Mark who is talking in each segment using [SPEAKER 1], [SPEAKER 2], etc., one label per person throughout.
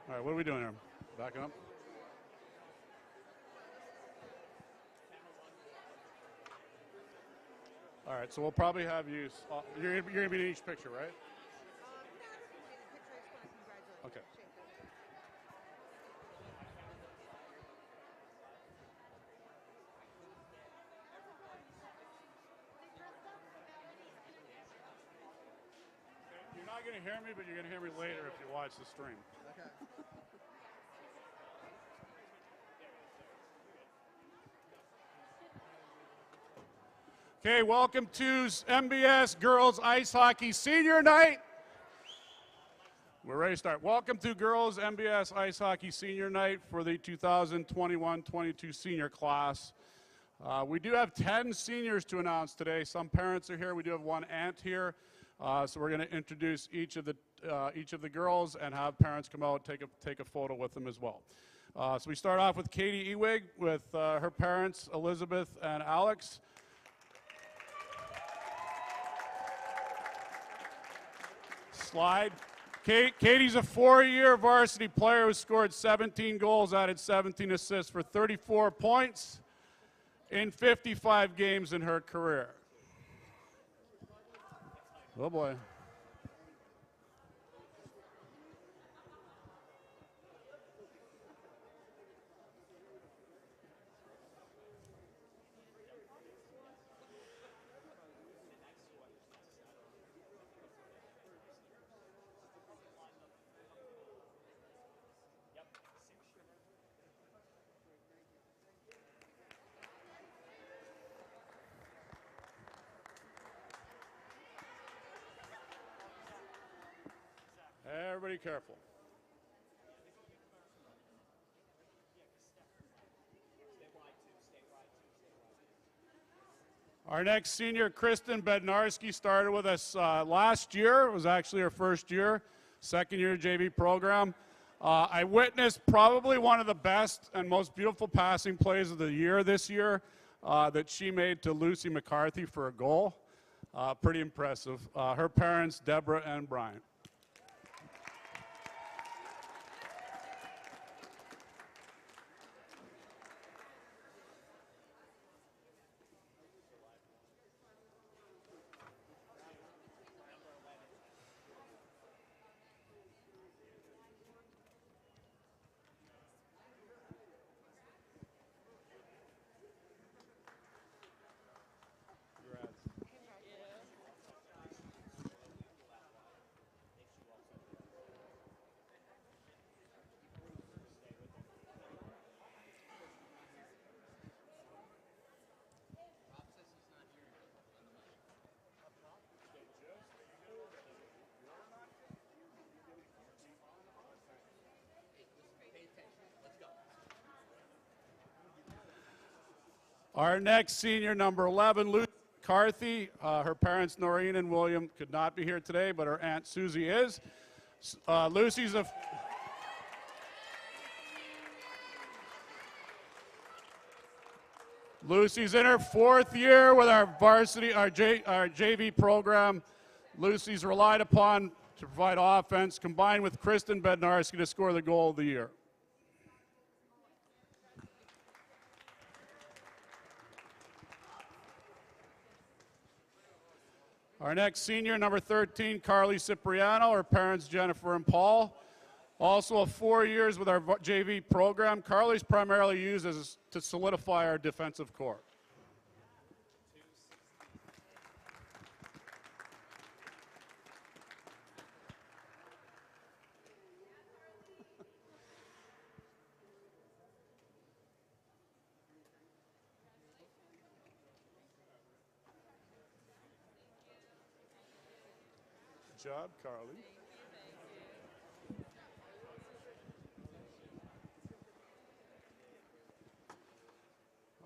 [SPEAKER 1] All right, what are we doing here? Backing up? All right, so we'll probably have you, you're going to be in each picture, right? Okay. You're not going to hear me, but you're going to hear me later if you watch the stream.
[SPEAKER 2] Okay.
[SPEAKER 1] Okay, welcome to MBS Girls Ice Hockey Senior Night. We're ready to start. Welcome to Girls MBS Ice Hockey Senior Night for the 2021-22 senior class. We do have 10 seniors to announce today. Some parents are here. We do have one aunt here. So we're going to introduce each of the girls and have parents come out and take a photo with them as well. So we start off with Katie Ewig with her parents, Elizabeth and Alex. Slide. Katie's a 4-year varsity player who scored 17 goals, added 17 assists for 34 points in 55 games in her career. Oh boy. Everybody careful. Our next senior, Kristen Bednarski, started with us last year. It was actually her first year, second year JV program. I witnessed probably one of the best and most beautiful passing plays of the year this year that she made to Lucy McCarthy for a goal. Pretty impressive. Her parents, Deborah and Brian. Our next senior, number 11, Lucy McCarthy. Her parents, Noreen and William, could not be here today, but her Aunt Susie is. Lucy's in her 4th year with our varsity, our JV program. Lucy's relied upon to provide offense, combined with Kristen Bednarski to score the goal of the year. Our next senior, number 13, Carly Cipriano, her parents, Jennifer and Paul. Also 4 years with our JV program. Carly's primarily used to solidify our defensive core. Good job, Carly.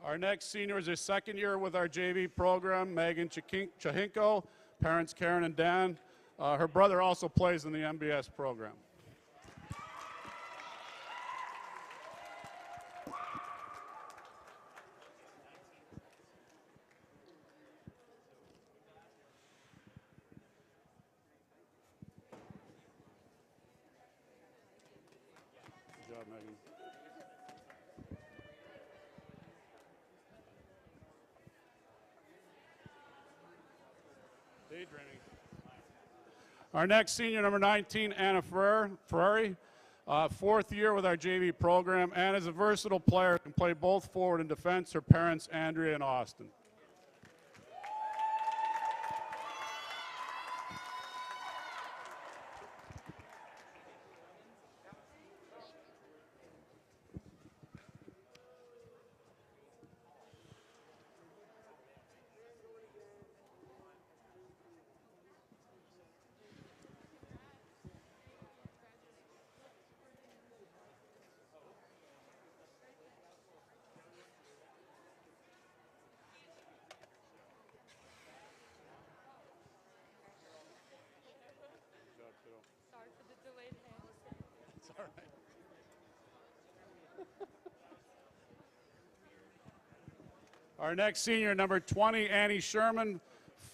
[SPEAKER 1] Our next senior is her 2nd year with our JV program, Megan Chahinko, parents Karen and Dan. Her brother also plays in the MBS program. job, Megan. Daydreaming. Our next senior, number 19, Anna Ferrari. Fourth year with our JV program. Anna is a versatile player, can play both forward and defense. Her parents, Andrea and Austin.
[SPEAKER 2] Sorry for the delayed hand.
[SPEAKER 1] It's all right. Our next senior, number 20, Annie Sherman.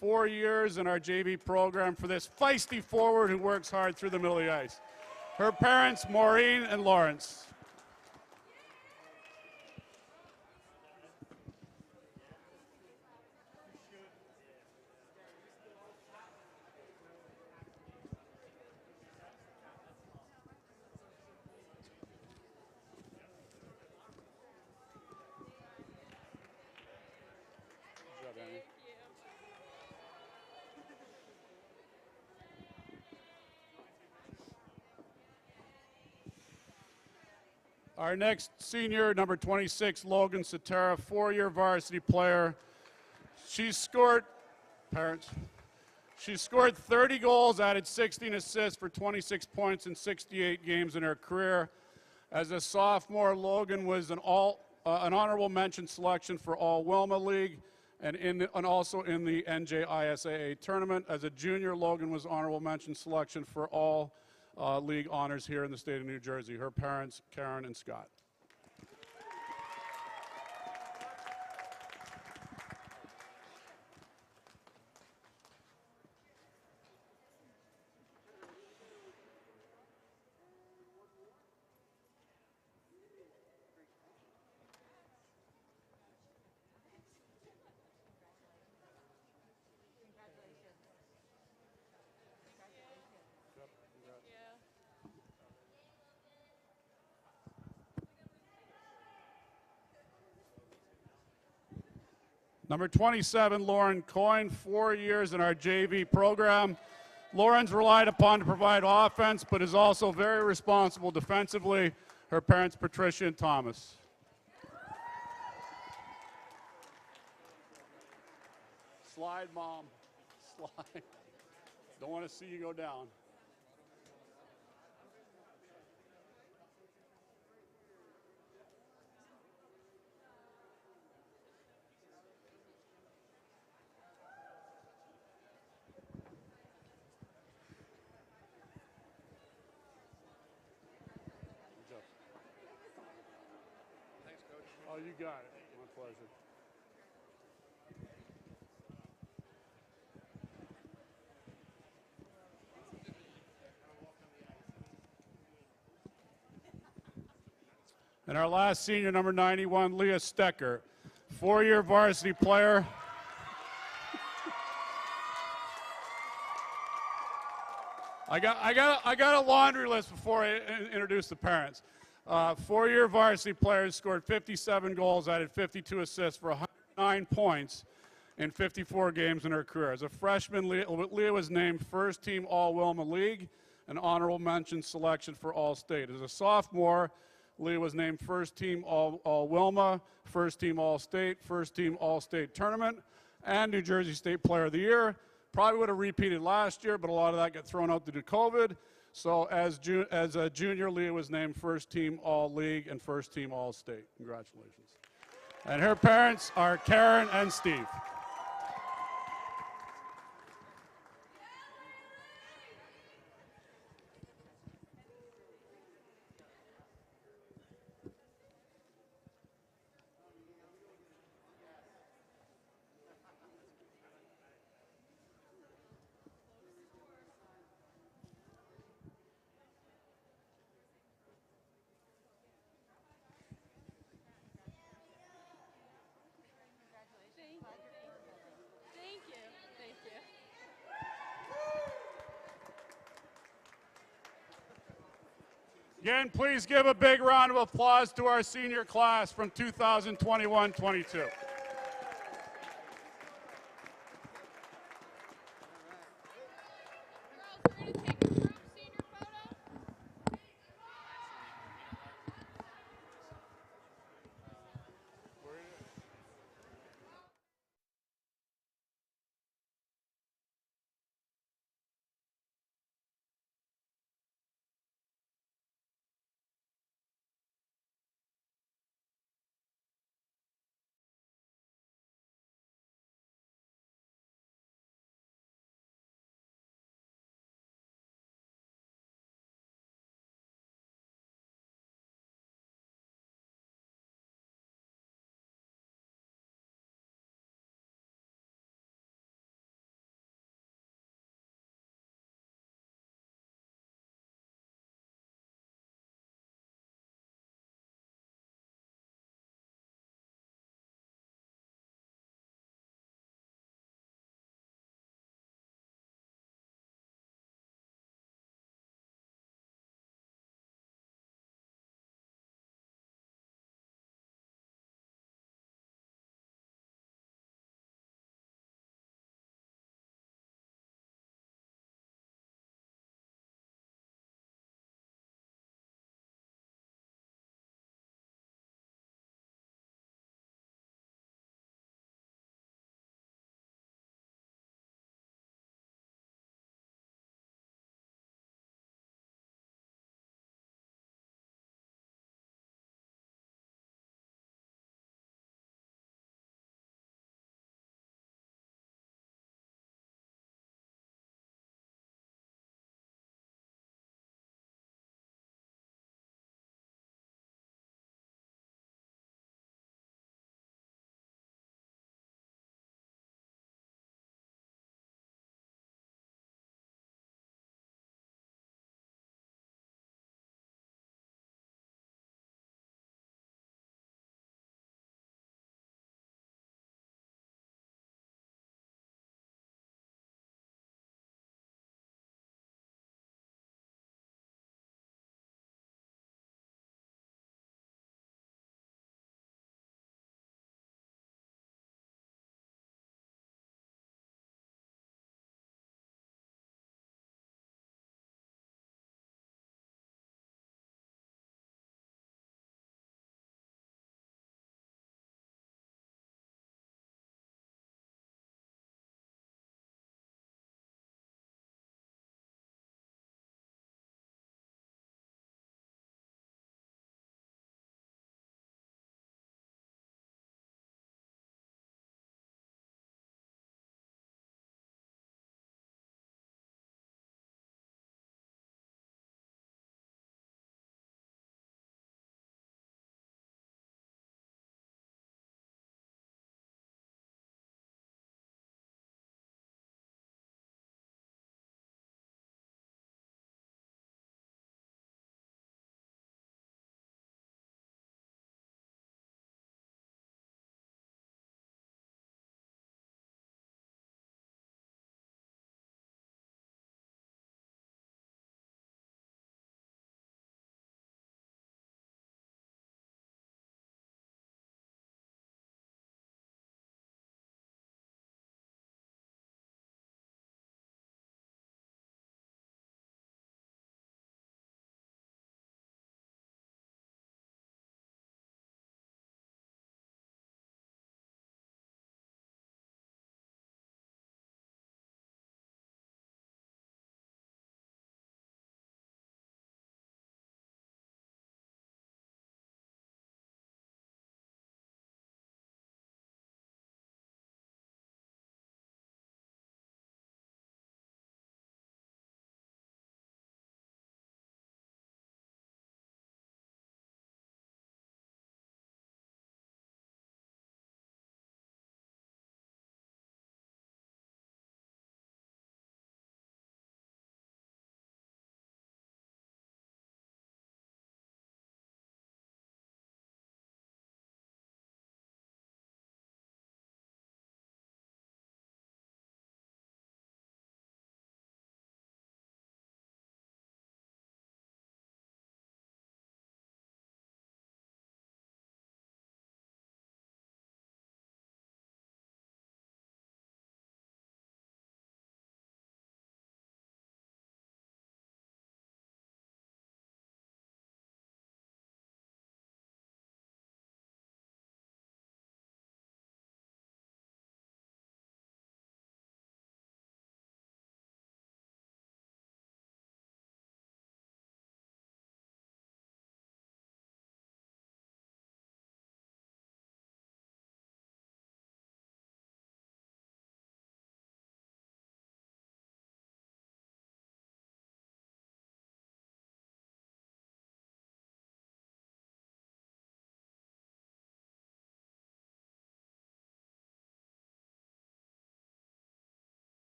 [SPEAKER 1] 4 years in our JV program for this feisty forward who works hard through the middle of the ice. Her parents, Maureen and Lawrence. Our next senior, number 26, Logan Satara, 4-year varsity player. She's scored 30 goals, added 16 assists for 26 points in 68 games in her career. As a sophomore, Logan was an honorable mention selection for All Wilma League and also in the NJISAA tournament. As a junior, Logan was honorable mention selection for all league honors here in the state of New Jersey. Her parents, Karen and Scott. Number 27, Lauren Coyne, 4 years in our JV program. Lauren's relied upon to provide offense, but is also very responsible defensively. Her parents, Patricia and Thomas. Slide, Mom. Slide. Don't want to see you go down. Oh, you got it. My pleasure. And our last senior, number 91, Leah Stecker, 4-year varsity player. I got a laundry list before I introduce the parents. 4-year varsity players scored 57 goals, added 52 assists for 109 points in 54 games in her career. As a freshman, Leah was named first team All Wilma League, an honorable mention selection for All State. As a sophomore, Leah was named first team All Wilma, first team All State, first team All State Tournament, and New Jersey State Player of the Year. Probably would have repeated last year, but a lot of that got thrown out due to COVID. So as a junior, Leah was named first team All League and first team All State. Congratulations. And her parents are Karen and Steve. Again, please give a big round of applause to our senior class from 2021-22.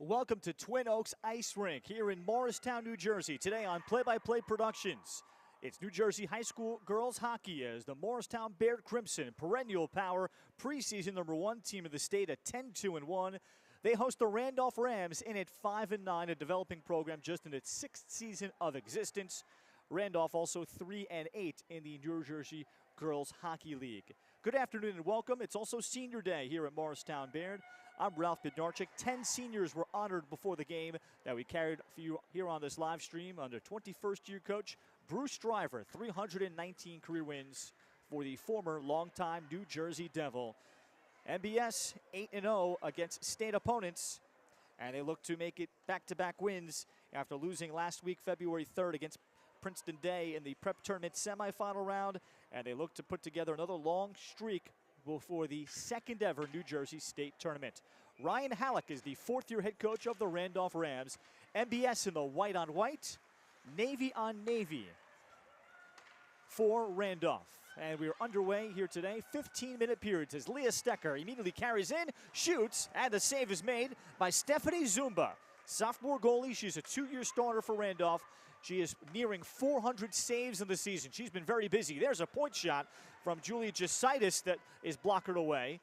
[SPEAKER 3] Welcome to Twin Oaks Ice Rink here in Morristown, New Jersey. Today on Play-by-Play Productions, it's New Jersey High School girls hockey as the Morristown-Beard Crimson, perennial power, preseason #1 team of the state at 10-2-1. They host the Randolph Rams in at 5-9, a developing program just in its 6th season of existence. Randolph also 3-8 in the New Jersey Girls Hockey League. Good afternoon and welcome. It's also Senior Day here at Morristown-Beard. I'm Ralph Bednarski. 10 seniors were honored before the game that we carried for you here on this live stream under 21st year coach Bruce Driver. 319 career wins for the former longtime New Jersey Devil. MBS 8-0 against state opponents, and they look to make it back-to-back wins after losing last week, February 3rd, against Princeton Day in the prep tournament semifinal round, and they look to put together another long streak before the second ever New Jersey State Tournament. Ryan Halleck is the 4th-year head coach of the Randolph Rams. MBS in the white on white, navy on navy for Randolph. And we are underway here today. 15-minute periods as Leah Stecker immediately carries in, shoots, and the save is made by Stephanie Zumba. Sophomore goalie, she's a 2-year starter for Randolph. She is nearing 400 saves in the season. She's been very busy. There's a point shot from Julia Jasitis that is blockered away.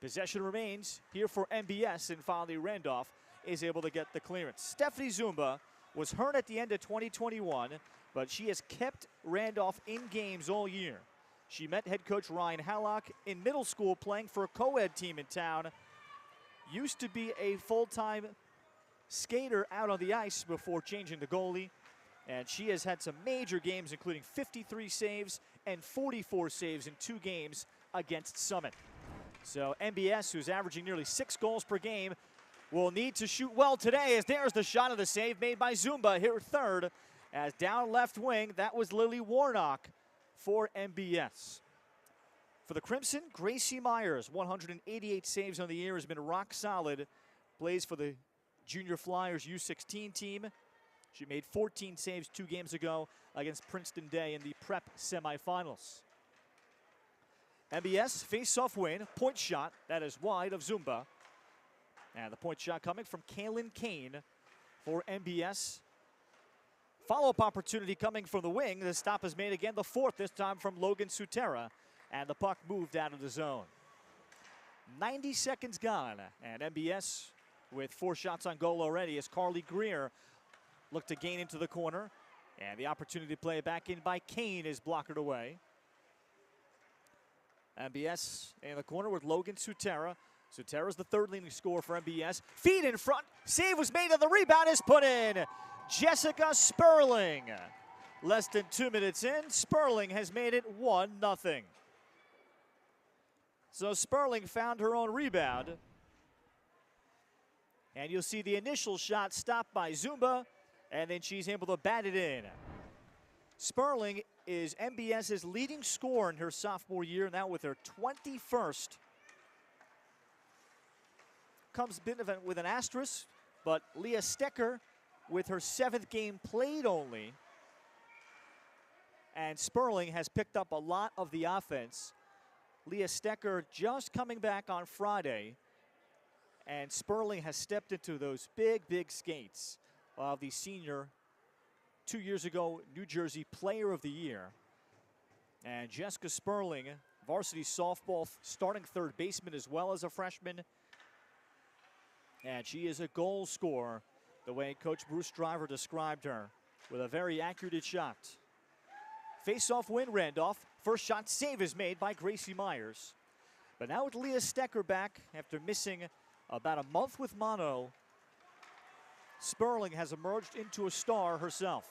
[SPEAKER 3] Possession remains here for MBS, and finally Randolph is able to get the clearance. Stephanie Zumba was hurt at the end of 2021, but she has kept Randolph in games all year. She met head coach Ryan Halleck in middle school playing for a co-ed team in town. Used to be a full-time skater out on the ice before changing the goalie. And she has had some major games, including 53 saves and 44 saves in 2 games against Summit. So MBS, who's averaging nearly 6 goals per game, will need to shoot well today, as there's the shot of the save made by Zumba, her 3rd. As down left wing, that was Lily Warnock for MBS. For the Crimson, Gracie Myers, 188 saves on the year, has been rock solid. Plays for the Junior Flyers U16 team. She made 14 saves 2 games ago against Princeton Day in the prep semifinals. MBS face-off win, point shot, that is wide of Zumba. And the point shot coming from Kaylin Kane for MBS. Follow-up opportunity coming from the wing. The stop is made again, the 4th, this time from Logan Sutera. And the puck moved out of the zone. 90 seconds gone, and MBS with 4 shots on goal already as Carly Greer looked to gain into the corner. And the opportunity to play it back in by Kane is blocked away. MBS in the corner with Logan Sutera. Sutera's the 3rd leading scorer for MBS. Feed in front. Save was made and the rebound is put in. Jessica Sperling. Less than 2 minutes in, Sperling has made it 1-0. So Sperling found her own rebound. And you'll see the initial shot stopped by Zumba, and then she's able to bat it in. Sperling is MBS's leading scorer in her sophomore year, now with her 21st. Comes a bit of with an asterisk, but Leah Stecker with her 7th game played only. And Sperling has picked up a lot of the offense. Leah Stecker just coming back on Friday, and Sperling has stepped into those big skates of the senior 2 years ago New Jersey Player of the Year. And Jessica Sperling, varsity softball starting 3rd baseman as well as a freshman. And she is a goal scorer, the way Coach Bruce Driver described her, with a very accurate shot. Face-off win, Randolph. First shot save is made by Gracie Myers. But now with Leah Stecker back after missing about a month with mono, Sperling has emerged into a star herself.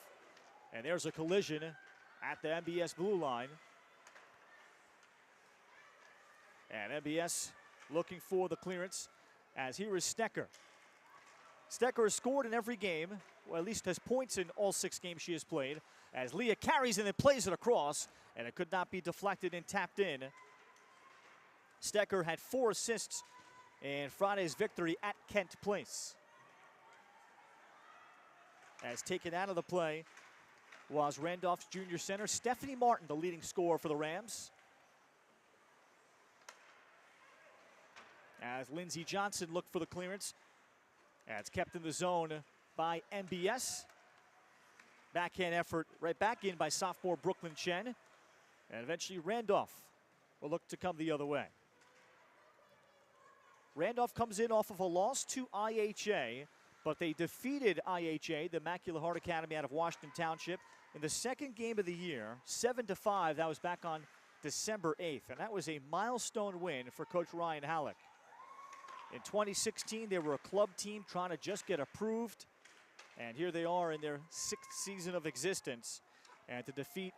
[SPEAKER 3] And there's a collision at the MBS blue line. And MBS looking for the clearance, as here is Stecker. Stecker has scored in every game, or at least has points in all 6 games she has played, as Leah carries and then plays it across, and it could not be deflected and tapped in. Stecker had 4 assists in Friday's victory at Kent Place. As taken out of the play was Randolph's junior center, Stephanie Martin, the leading scorer for the Rams. As Lindsey Johnson looked for the clearance, And it's kept in the zone by MBS. Backhand effort right back in by sophomore Brooklyn Chen. And eventually Randolph will look to come the other way. Randolph comes in off of a loss to IHA, but they defeated IHA, the Immaculate Heart Academy out of Washington Township, in the second game of the year, 7-5. That was back on December 8th, and that was a milestone win for Coach Ryan Halleck. In 2016, they were a club team trying to just get approved, and here they are in their 6th season of existence. And to defeat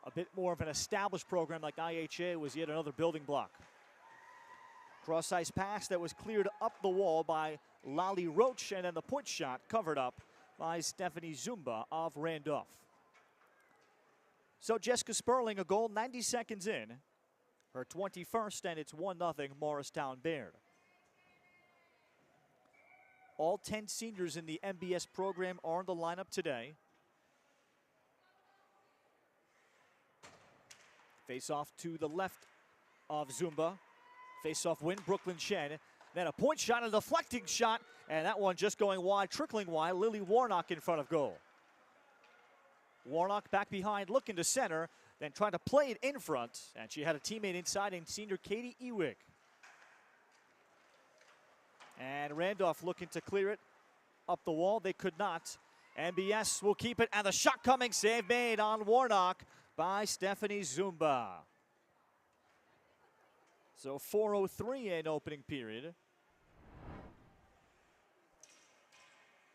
[SPEAKER 3] a bit more of an established program like IHA was yet another building block. Cross-ice pass that was cleared up the wall by Lali Roach, and then the point shot covered up by Stephanie Zumba of Randolph. So Jessica Sperling, a goal 90 seconds in, her 21st, and it's 1-0 Morristown-Beard. All 10 seniors in the MBS program are in the lineup today. Face-off to the left of Zumba. Face-off win, Brooklyn Chen. Then a point shot, a deflecting shot, and that one just going wide, trickling wide. Lily Warnock in front of goal. Warnock back behind, looking to center, then trying to play it in front, and she had a teammate inside in senior Katie Ewig. And Randolph looking to clear it up the wall. They could not. MBS will keep it, and the shot coming, save made on Warnock by Stephanie Zumba. So 4:03 in opening period.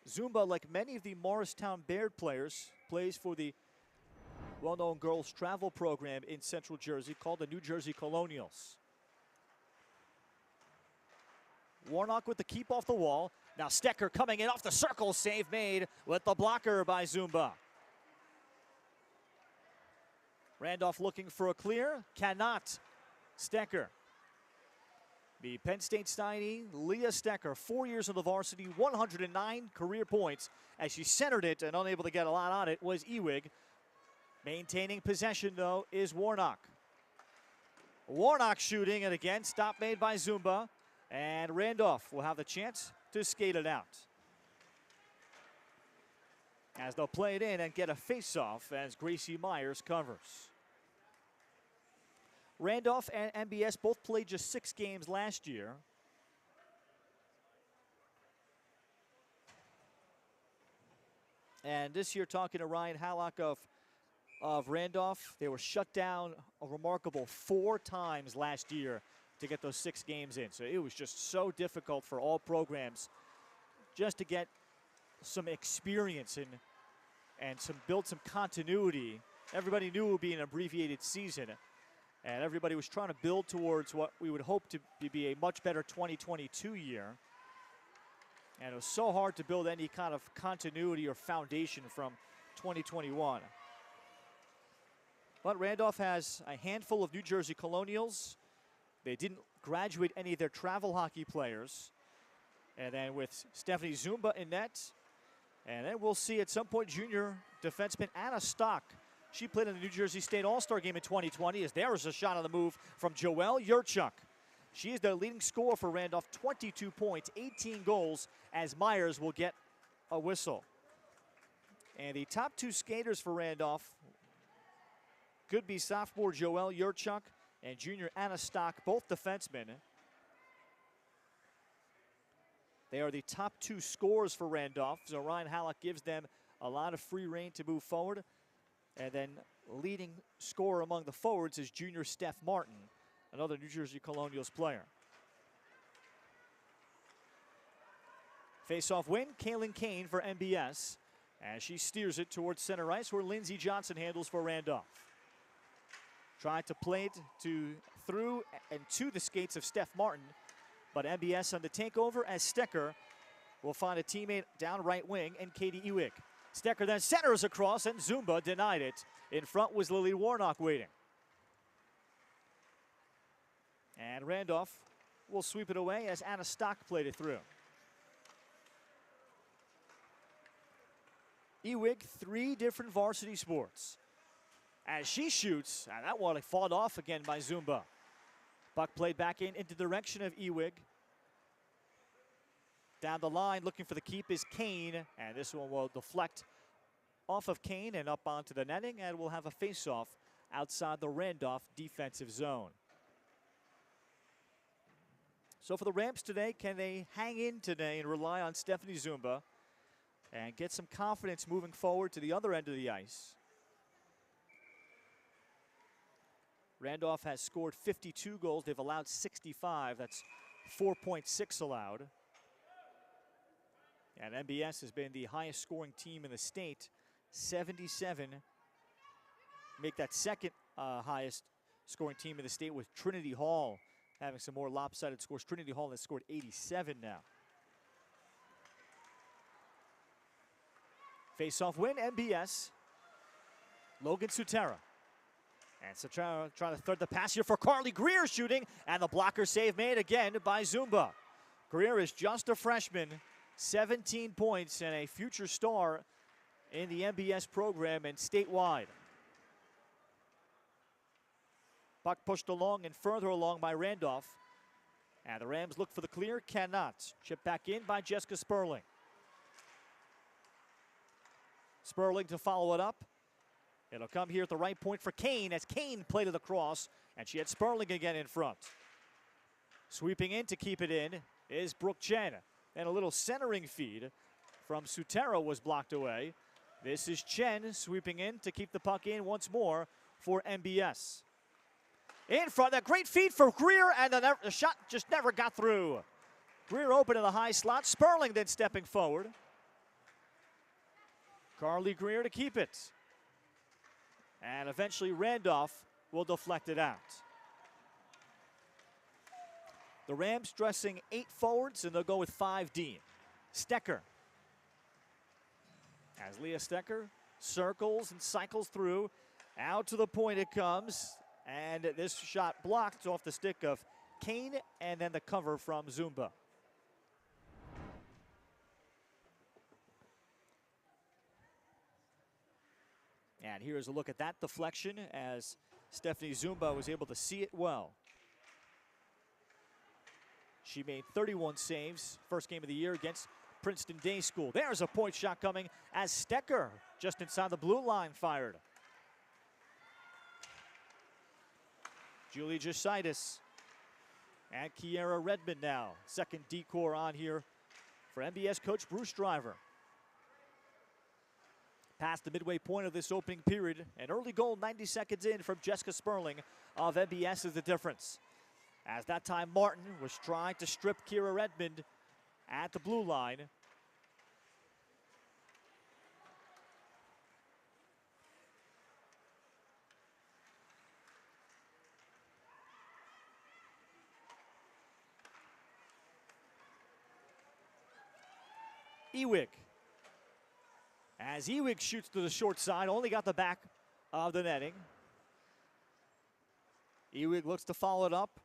[SPEAKER 3] Zumba, like many of the Morristown-Beard players, plays for the well-known girls travel program in Central Jersey called the New Jersey Colonials. Warnock with the keep off the wall. Now Stecker coming in off the circle, save made with the blocker by Zumba. Randolph looking for a clear, cannot. Stecker. The Penn State signee, Leah Stecker, 4 years in the varsity, 109 career points. As she centered it and unable to get a lot on it was Ewig. Maintaining possession, though, is Warnock. Warnock shooting, and again, stop made by Zumba. And Randolph will have the chance to skate it out. As they'll play it in and get a face-off as Gracie Myers covers. Randolph and MBS both played just 6 games last year. And this year, talking to Ryan Halleck of Randolph, they were shut down a remarkable 4 times last year to get those 6 games in. So it was just so difficult for all programs just to get some experience and build some continuity. Everybody knew it would be an abbreviated season, and everybody was trying to build towards what we would hope to be a much better 2022 year. And it was so hard to build any kind of continuity or foundation from 2021. But Randolph has a handful of New Jersey Colonials. They didn't graduate any of their travel hockey players. And then with Stephanie Zumba in net. And then we'll see at some point junior defenseman Anna Stock. She played in the New Jersey State All-Star game in 2020 as there was a shot on the move from Joelle Yorchak. She is the leading scorer for Randolph, 22 points, 18 goals, as Myers will get a whistle. And the top 2 skaters for Randolph could be sophomore Joelle Yorchak and junior Anna Stock, both defensemen. They are the top 2 scorers for Randolph, so Ryan Halleck gives them a lot of free rein to move forward. And then leading scorer among the forwards is junior Steph Martin, another New Jersey Colonials player. Face-off win, Kaylin Kane for MBS, as she steers it towards center ice where Lindsey Johnson handles for Randolph. Tried to play it through and to the skates of Steph Martin, but MBS on the takeover as Stecker will find a teammate down right wing and Katie Ewig. Stecker then centers across and Zumba denied it. In front was Lily Warnock waiting. And Randolph will sweep it away as Anna Stock played it through. Ewig, 3 different varsity sports. As she shoots, and that one fought off again by Zumba. Puck played back into the direction of Ewig. Down the line, looking for the keep is Coyne, and this one will deflect off of Coyne and up onto the netting, and we'll have a face-off outside the Randolph defensive zone. So for the Rams today, can they hang in today and rely on Stephanie Zumba and get some confidence moving forward to the other end of the ice? Randolph has scored 52 goals. They've allowed 65. That's 4.6 allowed. And MBS has been the highest scoring team in the state, 77. Make that second highest scoring team in the state with Trinity Hall having some more lopsided scores. Trinity Hall has scored 87 now. Face-off win, MBS. Logan Sutera. And Sutera trying to thread the pass here for Carly Greer shooting, and the blocker save made again by Zumba. Greer is just a freshman, 17 points, and a future star in the MBS program and statewide. Puck pushed along and further along by Randolph. And the Rams look for the clear, cannot. Chipped back in by Jessica Sperling. Sperling to follow it up. It'll come here at the right point for Coyne as Coyne played it across, and she had Sperling again in front. Sweeping in to keep it in is Brooke Chen. And a little centering feed from Sutera was blocked away. This is Chen sweeping in to keep the puck in once more for MBS. In front, a great feed for Greer, and the shot just never got through. Greer open in the high slot, Sperling then stepping forward. Carly Greer to keep it. And eventually Randolph will deflect it out. The Rams dressing 8 forwards, and they'll go with 5 deep. Stecker. As Leah Stecker circles and cycles through, out to the point it comes. And this shot blocked off the stick of Coyne, and then the cover from Zumba. And here's a look at that deflection as Stephanie Zumba was able to see it well. She made 31 saves, first game of the year against Princeton Day School. There's a point shot coming as Stecker, just inside the blue line, fired. Julie Jositis and Kiera Redmond now. Second decor on here for MBS coach Bruce Driver. Past the midway point of this opening period. An early goal 90 seconds in from Jessica Sperling of MBS is the difference. As that time Martin was trying to strip Kiera Redmond at the blue line. Ewig. As Ewig shoots to the short side, only got the back of the netting. Ewig looks to follow it up.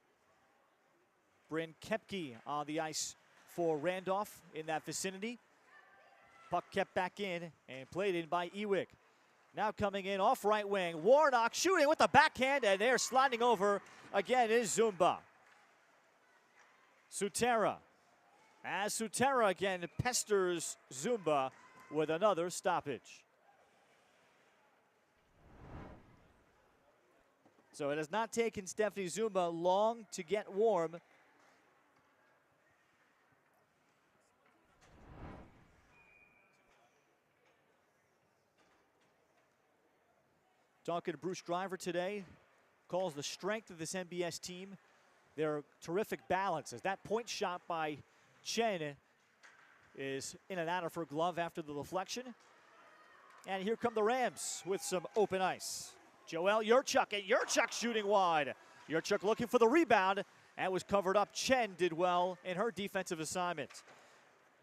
[SPEAKER 3] Bryn Kepke on the ice for Randolph in that vicinity. Puck kept back in and played in by Ewig. Now coming in off right wing. Warnock shooting with the backhand, and they're sliding over again is Zumba. Sutera. As Sutera again pesters Zumba with another stoppage. So it has not taken Stephanie Zumba long to get warm. Talking to Bruce Driver today, calls the strength of this MBS team their terrific balance, as that point shot by Chen is in and out of her glove after the deflection. And here come the Rams with some open ice. Joelle Yorchak, and Yorchak shooting wide. Yorchak looking for the rebound and was covered up. Chen did well in her defensive assignment.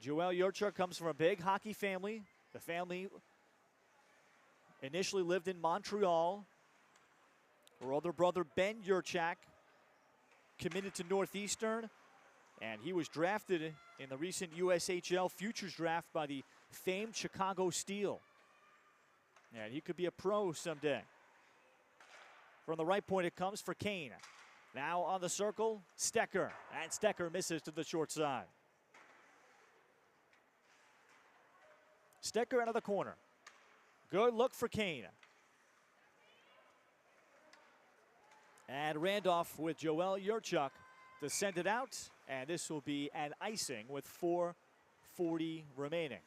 [SPEAKER 3] Joelle Yorchak comes from a big hockey family. The family initially lived in Montreal. Her older brother, Ben Yorchak, committed to Northeastern, and he was drafted in the recent USHL Futures Draft by the famed Chicago Steel. And he could be a pro someday. From the right point it comes for Coyne. Now on the circle, Stecker. And Stecker misses to the short side. Stecker out of the corner. Good look for Coyne. And Randolph with Joelle Yorchak to send it out. And this will be an icing with 4:40 remaining.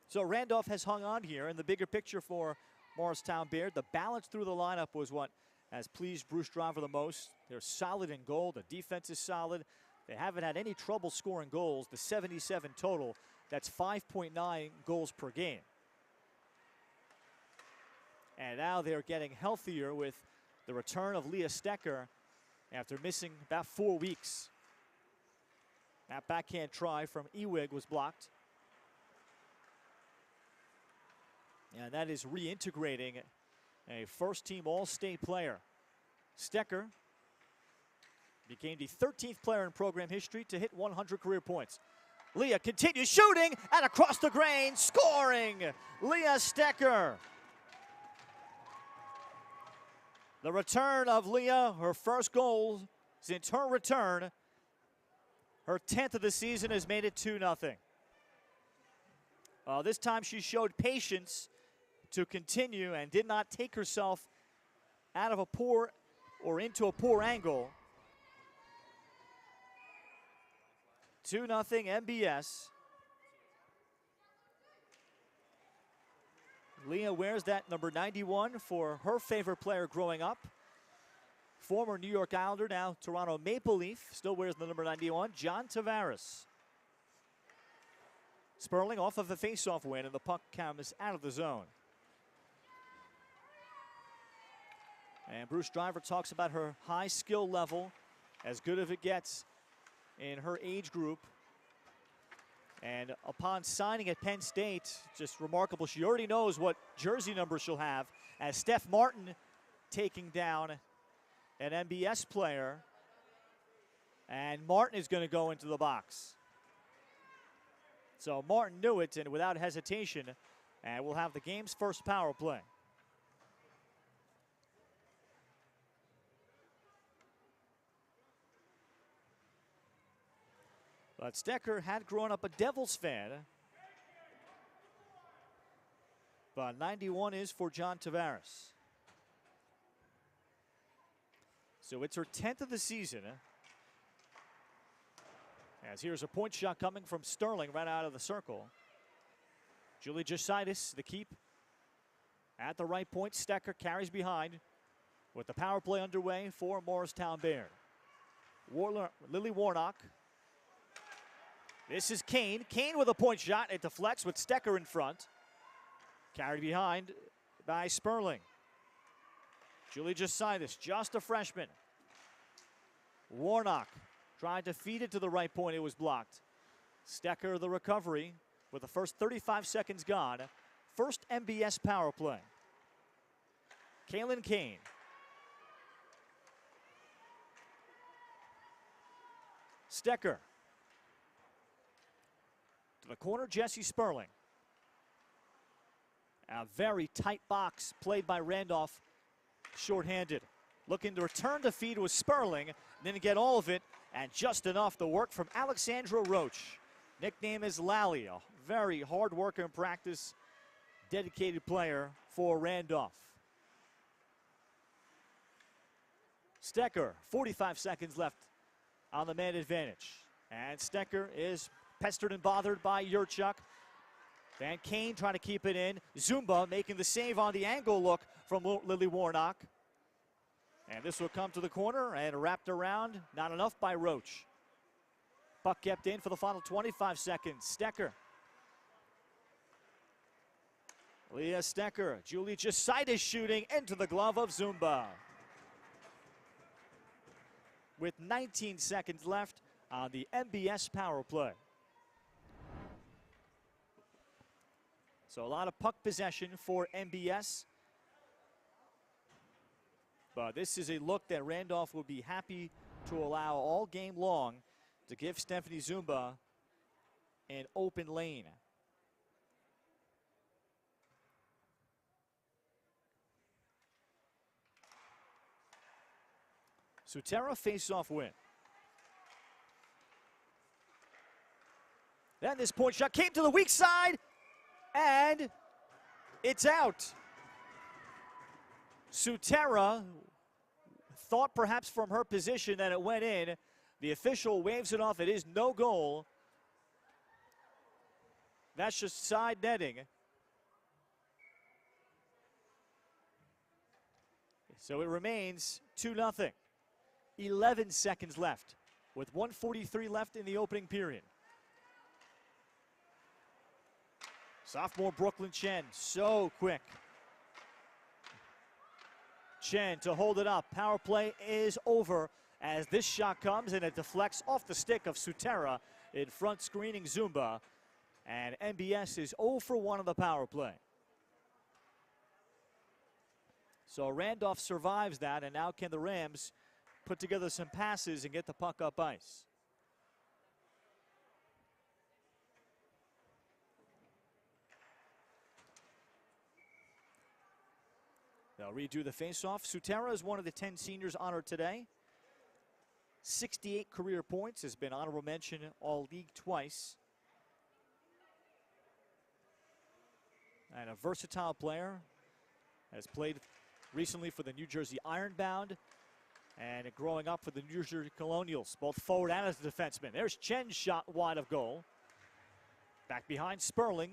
[SPEAKER 3] So Randolph has hung on here, and the bigger picture for Morristown-Beard, the balance through the lineup was what has pleased Bruce Driver the most. They're solid in goal. The defense is solid. They haven't had any trouble scoring goals. The 77 total, that's 5.9 goals per game. And now they're getting healthier with the return of Leah Stecker after missing about 4 weeks. That backhand try from Ewig was blocked. And that is reintegrating a first-team All-State player. Stecker became the 13th player in program history to hit 100 career points. Leah continues shooting and across the grain, scoring! Leah Stecker. The return of Leah, her first goal since her return. Her 10th of the season has made it 2-0. This time she showed patience to continue and did not take herself out of a poor or into a poor angle. 2-0 MBS. Leah wears that number 91 for her favorite player growing up. Former New York Islander, now Toronto Maple Leaf, still wears the number 91, John Tavares. Sperling off of a face-off win, and the puck comes out of the zone. And Bruce Driver talks about her high skill level, as good as it gets in her age group. And upon signing at Penn State, just remarkable. She already knows what jersey number she'll have, as Steph Martin taking down an MBS player. And Martin is going to go into the box. So Martin knew it, and without hesitation, and we'll have the game's first power play. But Stecker had grown up a Devils fan. But 91 is for John Tavares. So it's her 10th of the season. As here's a point shot coming from Sterling right out of the circle. Julie Jositis, the keep. At the right point, Stecker carries behind with the power play underway for Morristown-Beard. Lily Warnock. This is Coyne. Coyne with a point shot. It deflects with Stecker in front. Carried behind by Sperling. Julie Jositis, just a freshman. Warnock tried to feed it to the right point. It was blocked. Stecker the recovery with the first 35 seconds gone. First MBS power play. Kaylin Coyne. Stecker. To the corner, Jesse Sperling. A very tight box played by Randolph, shorthanded. Looking to return the feed with Sperling, didn't get all of it, and just enough to work from Alexandra Roach. Nickname is Lally, a very hard worker in practice, dedicated player for Randolph. Stecker, 45 seconds left on the man advantage. And Stecker is pestered and bothered by Yorchak. Van Coyne trying to keep it in. Zumba making the save on the angle look from Lily Warnock. And this will come to the corner and wrapped around. Not enough by Roach. Puck kept in for the final 25 seconds. Stecker. Leah Stecker. Julie Jositis shooting into the glove of Zumba. With 19 seconds left on the MBS power play. So a lot of puck possession for MBS. But this is a look that Randolph will be happy to allow all game long to give Stephanie Zumba an open lane. Sutera face-off win. Then this point shot came to the weak side, and it's out. Sutera thought perhaps from her position that it went in. The official waves it off. It is no goal. That's just side netting. So it remains 2-0. 11 seconds left with 1:43 left in the opening period. Sophomore Brooklyn Chen, so quick. Chen to hold it up. Power play is over as this shot comes and it deflects off the stick of Sutera in front screening Zumba. And MBS is 0 for 1 on the power play. So Randolph survives that, and now can the Rams put together some passes and get the puck up ice. They'll redo the faceoff. Sutera is one of the 10 seniors honored today. 68 career points, has been honorable mention all league twice. And a versatile player, has played recently for the New Jersey Ironbound and growing up for the New Jersey Colonials, both forward and as a defenseman. There's Chen's shot wide of goal. Back behind Sperling.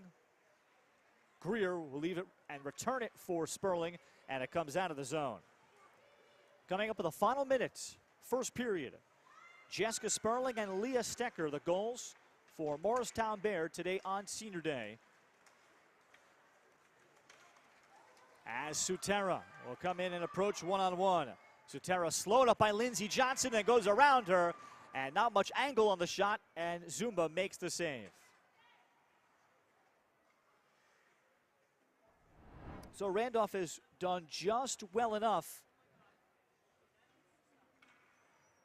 [SPEAKER 3] Greer will leave it and return it for Sperling, and it comes out of the zone. Coming up with the final minute, first period. Jessica Sperling and Leah Stecker, the goals for Morristown-Beard today on Senior Day. As Sutera will come in and approach one-on-one. Sutera slowed up by Lindsey Johnson and goes around her, and not much angle on the shot, and Zumba makes the save. So Randolph has done just well enough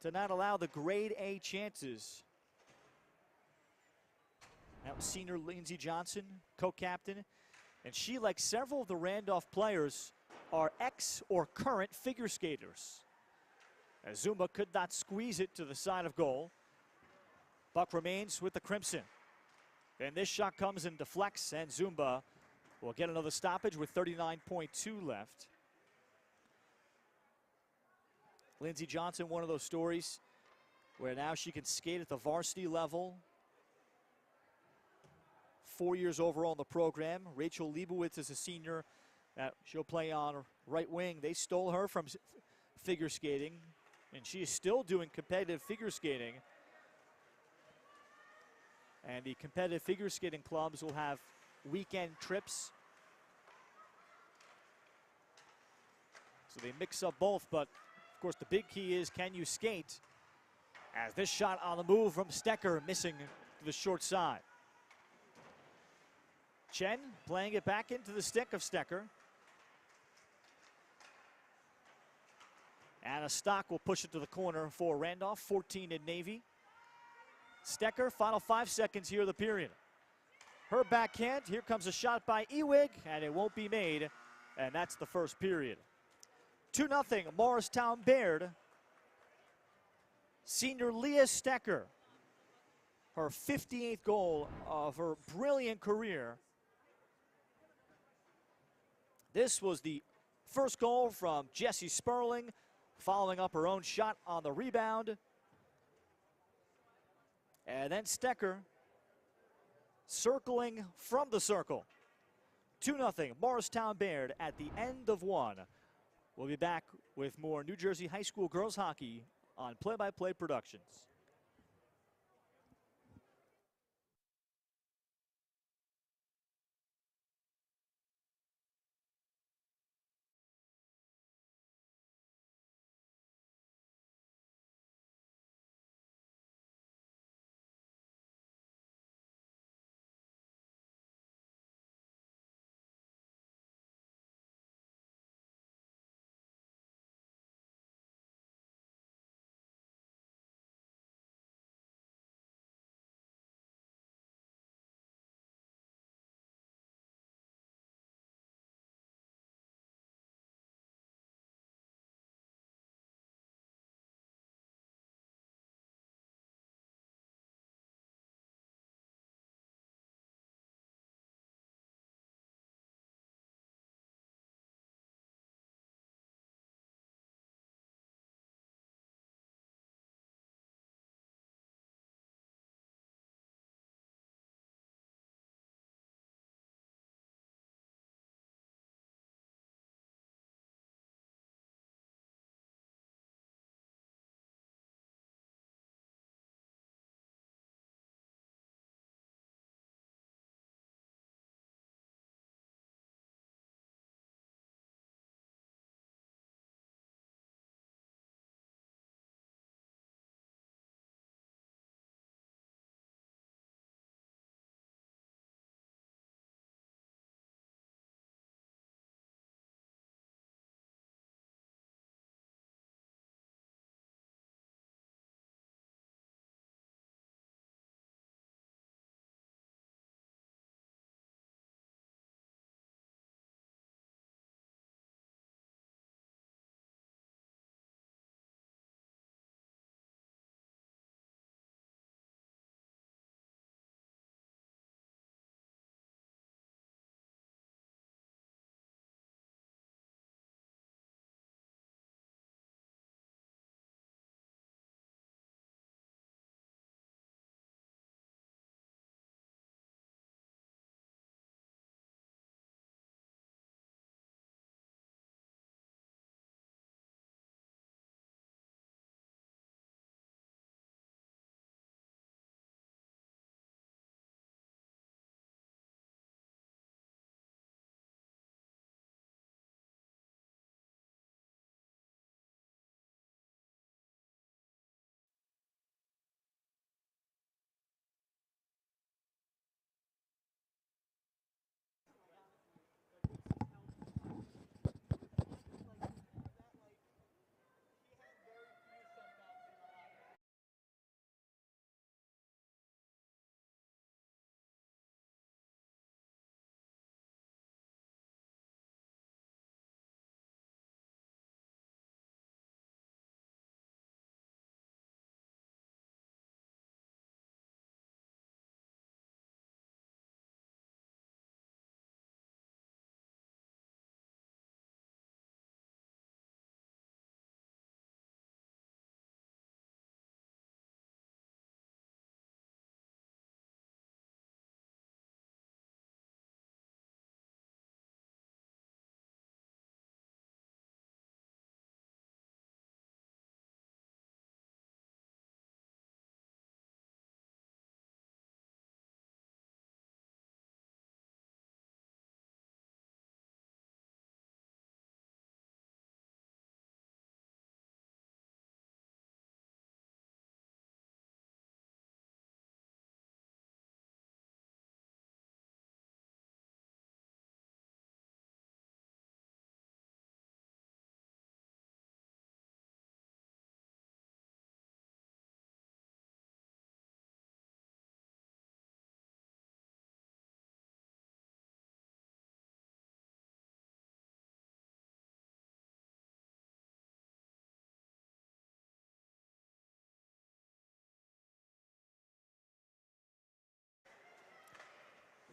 [SPEAKER 3] to not allow the grade A chances. That was senior Lindsey Johnson, co-captain. And she, like several of the Randolph players, are ex or current figure skaters. As Zumba could not squeeze it to the side of goal. Puck remains with the Crimson. And this shot comes and deflects, and Zumba will get another stoppage with 39.2 left. Lindsey Johnson, one of those stories where now she can skate at the varsity level. 4 years overall in the program. Rachel Leibowitz is a senior. She'll play on right wing. They stole her from figure skating, and she is still doing competitive figure skating. And the competitive figure skating clubs will have weekend trips. So they mix up both, but of course the big key is, can you skate? As this shot on the move from Stecker, missing to the short side. Chen playing it back into the stick of Stecker. And a stock will push it to the corner for Randolph, 14 in Navy. Stecker, final 5 seconds here of the period. Her backhand, here comes a shot by Ewig, and it won't be made, and that's the first period. 2-0, Morristown-Beard. Senior Leah Stecker, her 58th goal of her brilliant career. This was the first goal from Jessie Sperling, following up her own shot on the rebound. And then Stecker circling from the circle. 2-0, Morristown-Beard at the end of one. We'll be back with more New Jersey high school girls hockey on Play-by-Play Productions.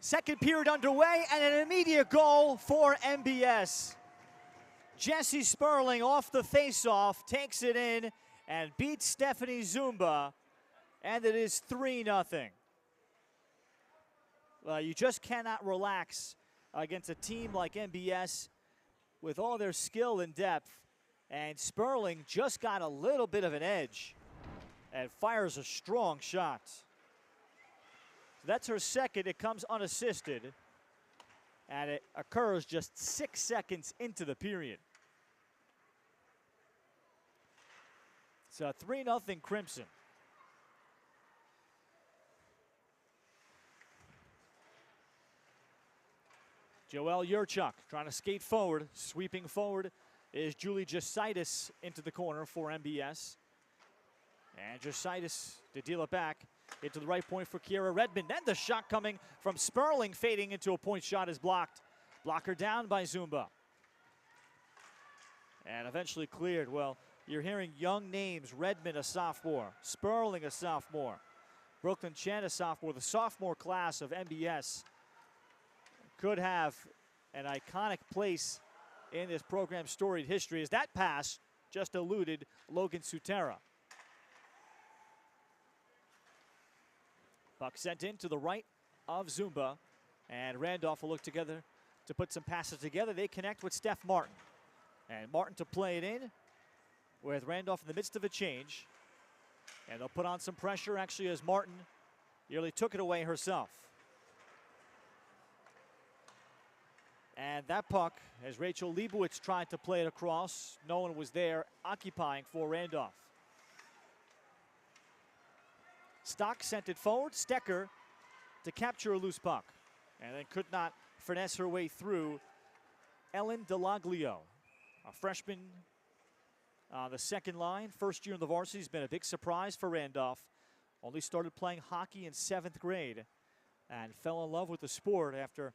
[SPEAKER 3] Second period underway and an immediate goal for MBS. Jesse Sperling off the faceoff, takes it in and beats Stephanie Zumba, and it is 3-0. You just cannot relax against a team like MBS with all their skill and depth, and Sperling just got a little bit of an edge and fires a strong shot. So that's her second. It comes unassisted, and it occurs just 6 seconds into the period. So 3-0 Crimson. Joelle Yorchak trying to skate forward. Sweeping forward is Julie Jositis into the corner for MBS. And Jositis to deal it back into the right point for Kiera Redmond. Then the shot coming from Sperling, fading into a point shot is blocked. Blocker down by Zumba. And eventually cleared. Well, you're hearing young names. Redmond, a sophomore. Sperling, a sophomore. Brooklyn Chen, a sophomore. The sophomore class of MBS could have an iconic place in this program's storied history, as that pass just eluded Logan Sutera. Puck sent in to the right of Zumba, and Randolph will look together to put some passes together. They connect with Steph Martin, and Martin to play it in with Randolph in the midst of a change, and they'll put on some pressure actually as Martin nearly took it away herself. And that puck, as Rachel Leibowitz tried to play it across, no one was there occupying for Randolph. Stock sent it forward. Stecker to capture a loose puck, and then could not finesse her way through. Ellen Delaglio, a freshman on the second line, first year in the varsity, has been a big surprise for Randolph. Only started playing hockey in 7th grade and fell in love with the sport after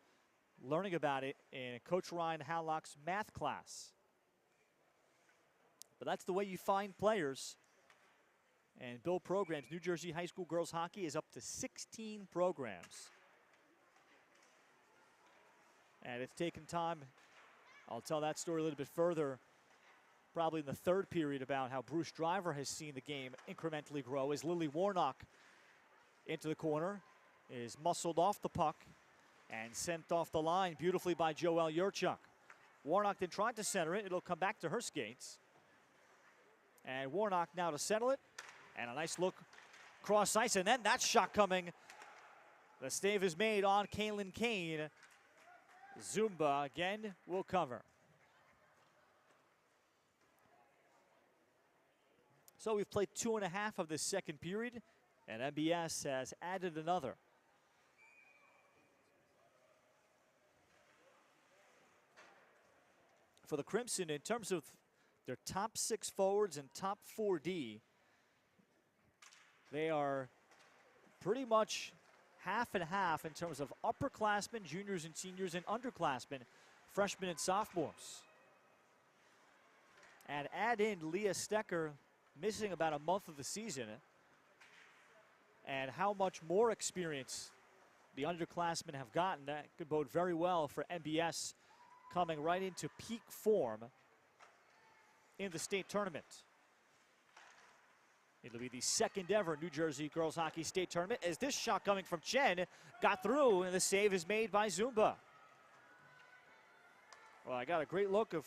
[SPEAKER 3] learning about it in Coach Ryan Hallock's math class. But that's the way you find players and build programs. New Jersey high school girls hockey is up to 16 programs. And it's taken time. I'll tell that story a little bit further, probably in the third period, about how Bruce Driver has seen the game incrementally grow as Lily Warnock into the corner is muscled off the puck and sent off the line beautifully by Joelle Yorchak. Warnock then tried to center it. It'll come back to her skates. And Warnock now to settle it. And a nice look cross ice. And then that shot coming. The stave is made on Kaylin Kane. Zumba again will cover. So we've played 2.5 of this second period, and MBS has added another. For the Crimson, in terms of their top 6 forwards and top 4D, they are pretty much half and half in terms of upperclassmen, juniors and seniors, and underclassmen, freshmen and sophomores. And add in Leah Stecker, missing about a month of the season, and how much more experience the underclassmen have gotten. That could bode very well for MBS coming right into peak form in the state tournament. It'll be the second ever New Jersey Girls Hockey State Tournament, as this shot coming from Chen got through, and the save is made by Zumba. Well, I got a great look of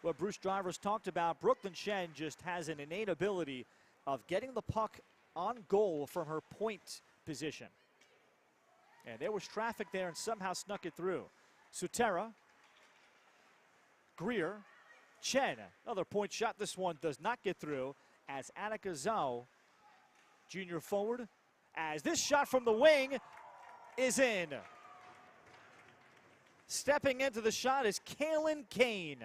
[SPEAKER 3] what Bruce Driver's talked about. Brooklyn Chen just has an innate ability of getting the puck on goal from her point position. And there was traffic there and somehow snuck it through. Sutera, Greer, Chen, another point shot. This one does not get through, as Annika Zhao, junior forward, as this shot from the wing is in. Stepping into the shot is Kaylin Kane.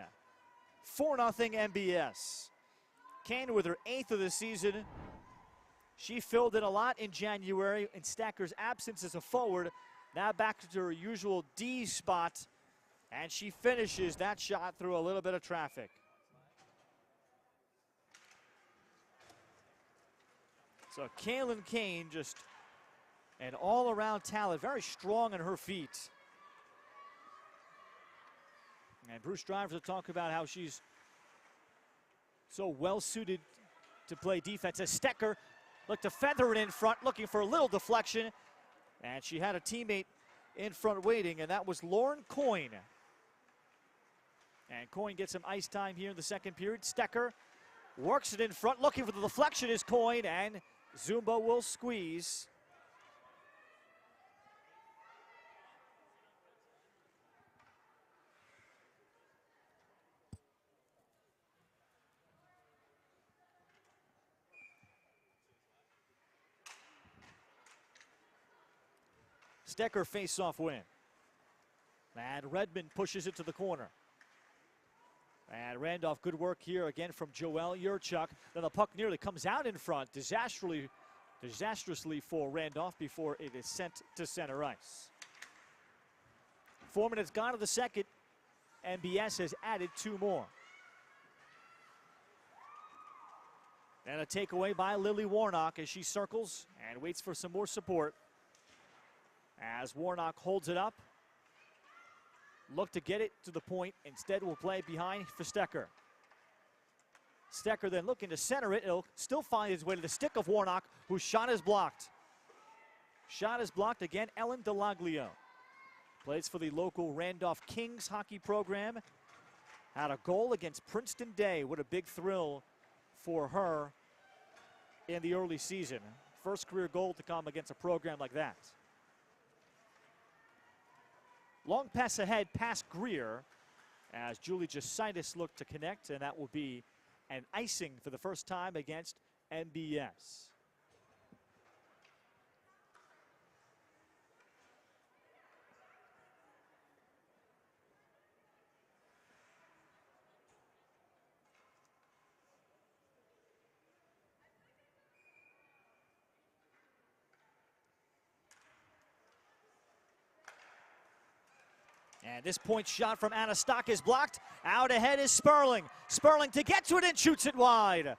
[SPEAKER 3] 4-0 MBS. Kane with her 8th of the season. She filled in a lot in January in Stacker's absence as a forward. Now back to her usual D spot, and she finishes that shot through a little bit of traffic. So Kaylin Kane just and all-around talent, very strong on her feet. And Bruce Drivers will talk about how she's so well-suited to play defense. As Stecker looked to feather it in front, looking for a little deflection. And she had a teammate in front waiting, and that was Lauren Coyne. And Coyne gets some ice time here in the second period. Stecker works it in front, looking for the deflection is Coyne, and Zumba will squeeze. Stecker face-off win. And Redmond pushes it to the corner. And Randolph, good work here again from Joelle Yorchak. Then the puck nearly comes out in front, disastrously for Randolph before it is sent to center ice. 4 minutes gone of the second. MBS has added 2 more. And a takeaway by Lily Warnock as she circles and waits for some more support. As Warnock holds it up, look to get it to the point. Instead, will play behind for Stecker. Stecker then looking to center it. It'll still find its way to the stick of Warnock, whose shot is blocked. Shot is blocked again. Ellen DeLaglio plays for the local Randolph Kings hockey program. Had a goal against Princeton Day. What a big thrill for her in the early season. First career goal to come against a program like that. Long pass ahead past Greer as Julie Jositis looked to connect, and that will be an icing for the first time against MBS. And this point shot from Anna Stock is blocked. Out ahead is Sperling. Sperling to get to it and shoots it wide.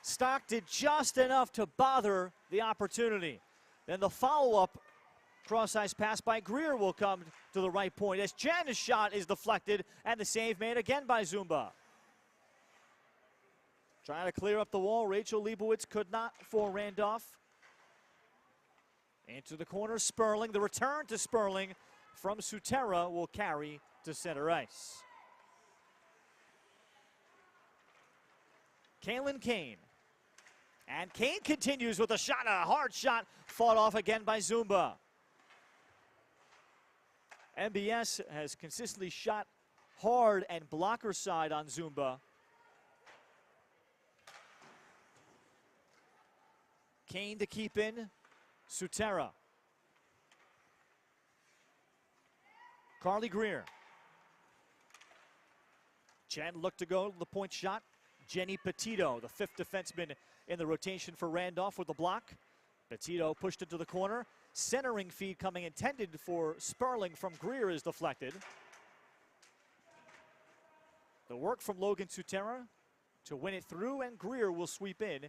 [SPEAKER 3] Stock did just enough to bother the opportunity. Then the follow-up cross-ice pass by Greer will come to the right point as Jan's shot is deflected and the save made again by Zumba. Trying to clear up the wall. Rachel Leibowitz could not for Randolph. Into the corner, Sperling. The return to Sperling from Sutera will carry to center ice. Kaylin Kane. And Kane continues with a shot, a hard shot, fought off again by Zumba. MBS has consistently shot hard and blocker side on Zumba. Kane to keep in, Sutera. Carly Greer. Chen looked to go to the point shot. Jenny Petito, the 5th defenseman in the rotation for Randolph with the block. Petito pushed it to the corner. Centering feed coming intended for Sperling from Greer is deflected. The work from Logan Sutera to win it through, and Greer will sweep in.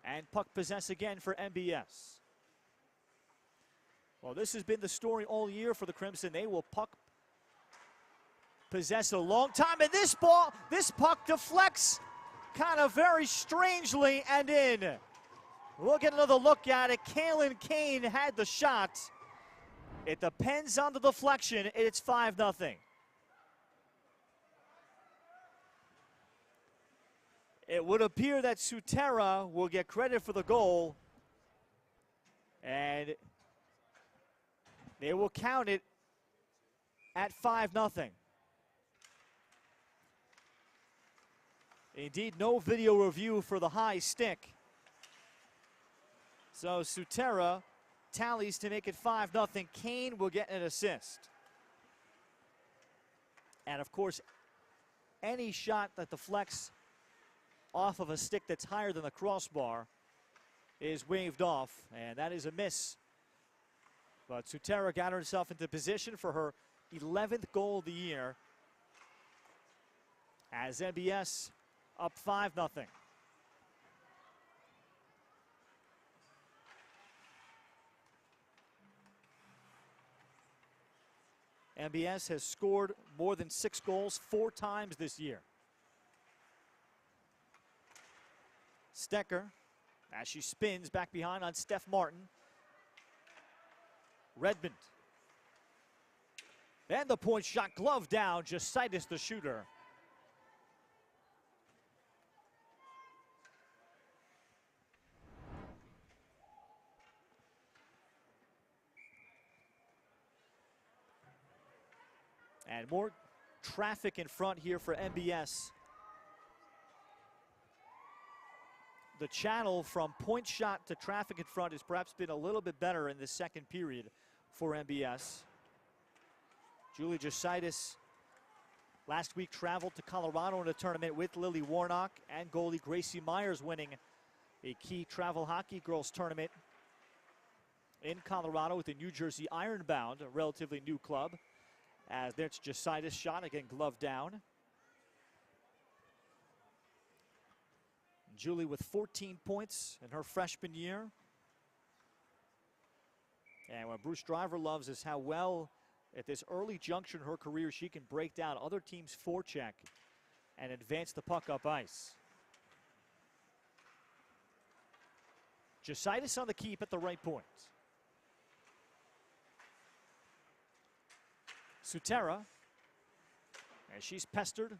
[SPEAKER 3] And puck possess again for MBS. Well, this has been the story all year for the Crimson. They will puck possess a long time, and this puck deflects kind of very strangely and in. We'll get another look at it. Kaylin Kane had the shot. It depends on the deflection. It's 5-0. It would appear that Sutera will get credit for the goal, and they will count it at 5-0. Indeed, no video review for the high stick. So Sutera tallies to make it 5-0. Kane will get an assist. And of course, any shot that deflects off of a stick that's higher than the crossbar is waved off, and that is a miss. But Sutera got herself into position for her 11th goal of the year as MBS up 5-0. MBS has scored more than 6 goals 4 times this year. Stecker, as she spins back behind on Steph Martin. Redmond. And the point shot, glove down, Jositis the shooter. And more traffic in front here for MBS. The channel from point shot to traffic in front has perhaps been a little bit better in the second period for MBS. Julie Jositis last week traveled to Colorado in a tournament with Lily Warnock and goalie Gracie Myers winning a key travel hockey girls tournament in Colorado with the New Jersey Ironbound, a relatively new club. As there's Jositis shot, again glove down. Julie with 14 points in her freshman year. And what Bruce Driver loves is how well at this early juncture in her career she can break down other teams' forecheck and advance the puck up ice. Jositis on the keep at the right point. Sutera, and she's pestered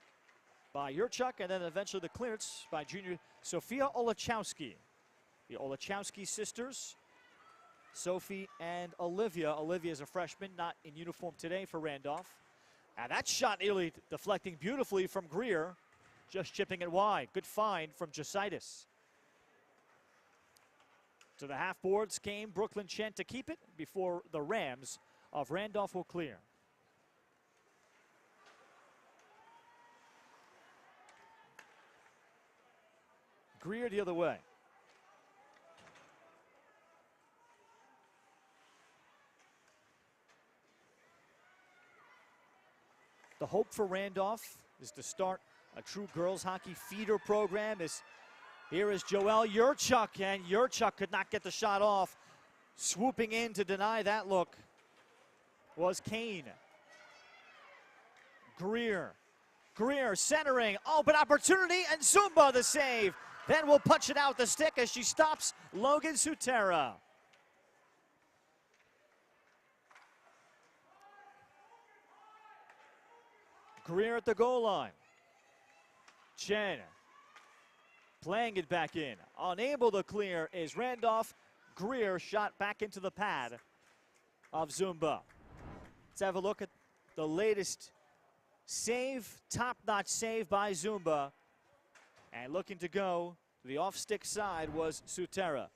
[SPEAKER 3] by Yorchak, and then eventually the clearance by junior Sophia Olachowski. The Olachowski sisters, Sophie and Olivia. Olivia is a freshman, not in uniform today for Randolph. And that shot nearly deflecting beautifully from Greer, just chipping it wide. Good find from Jositis. To the half boards came Brooklyn Chen to keep it before the Rams of Randolph will clear. Greer the other way. The hope for Randolph is to start a true girls hockey feeder program. Here is Joelle Yorchak, and Yorchak could not get the shot off. Swooping in to deny that look was Coyne. Greer centering, open opportunity, and Zumba the save. Then will punch it out the stick as she stops Logan Sutera. Greer at the goal line. Chen playing it back in. Unable to clear is Randolph. Greer shot back into the pad of Zumba. Let's have a look at the latest save, top-notch save by Zumba. And looking to go to the off-stick side was Sutera.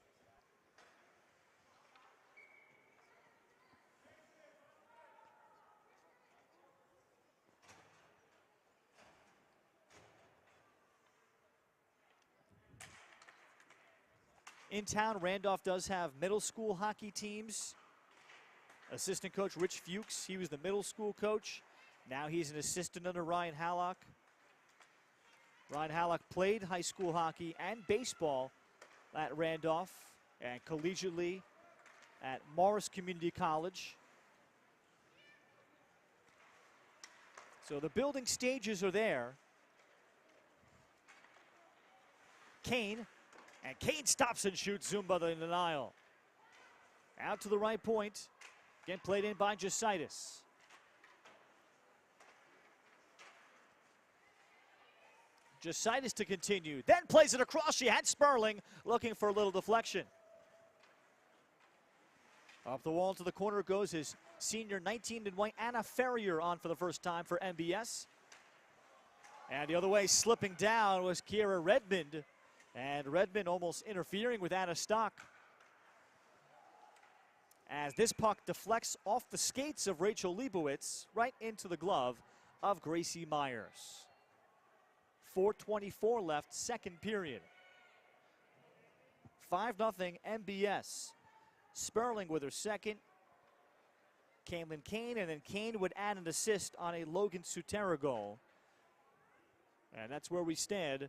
[SPEAKER 3] In town, Randolph does have middle school hockey teams. Assistant coach Rich Fuchs, he was the middle school coach. Now he's an assistant under Ryan Hallock. Ryan Hallock played high school hockey and baseball at Randolph and collegiately at Morris Community College. So the building stages are there. Coyne, and Coyne stops and shoots Zumba the denial. Out to the right point. Again played in by Jositis. Jositis to continue, then plays it across. She had Sperling looking for a little deflection. Up the wall to the corner goes his senior 19 in white Anna Ferrier on for the first time for MBS. And the other way slipping down was Kiera Redmond. And Redmond almost interfering with Anna Stock. As this puck deflects off the skates of Rachel Leibowitz right into the glove of Gracie Myers. 4:24 left, second period. 5-0 MBS. Sperling with her second. Cameron Coyne, and then Coyne would add an assist on a Logan Sutera goal. And that's where we stand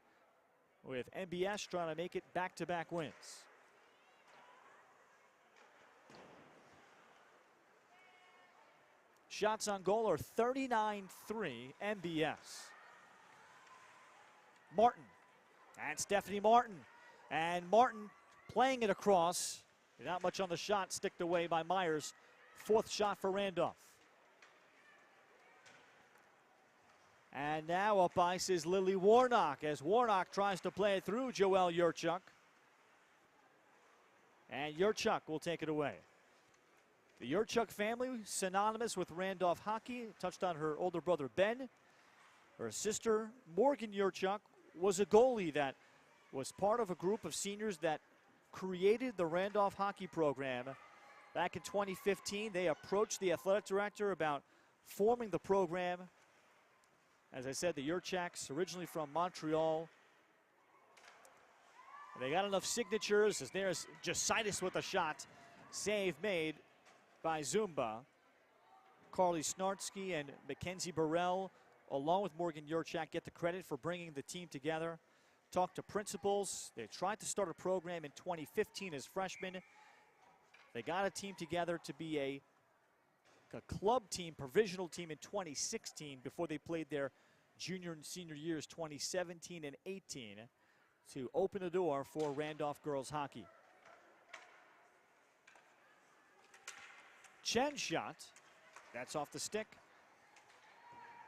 [SPEAKER 3] with MBS trying to make it back-to-back wins. Shots on goal are 39-3 MBS. Martin and Stephanie Martin. And Martin playing it across. Not much on the shot, sticked away by Myers. Fourth shot for Randolph. And now up ice is Lily Warnock as Warnock tries to play it through Joelle Yorchak. And Yorchak will take it away. The Yorchak family, synonymous with Randolph hockey, touched on her older brother Ben. Her sister Morgan Yorchak was a goalie that was part of a group of seniors that created the Randolph hockey program. Back in 2015, they approached the athletic director about forming the program. As I said, the Yorchaks, originally from Montreal. They got enough signatures as there's Jositis with a shot. Save made by Zumba. Carly Snartsky and Mackenzie Burrell, along with Morgan Yorchak, get the credit for bringing the team together. Talked to principals. They tried to start a program in 2015 as freshmen. They got a team together to be a club team, provisional team in 2016 before they played their junior and senior years 2017 and 18 to open the door for Randolph girls hockey. Chen shot. That's off the stick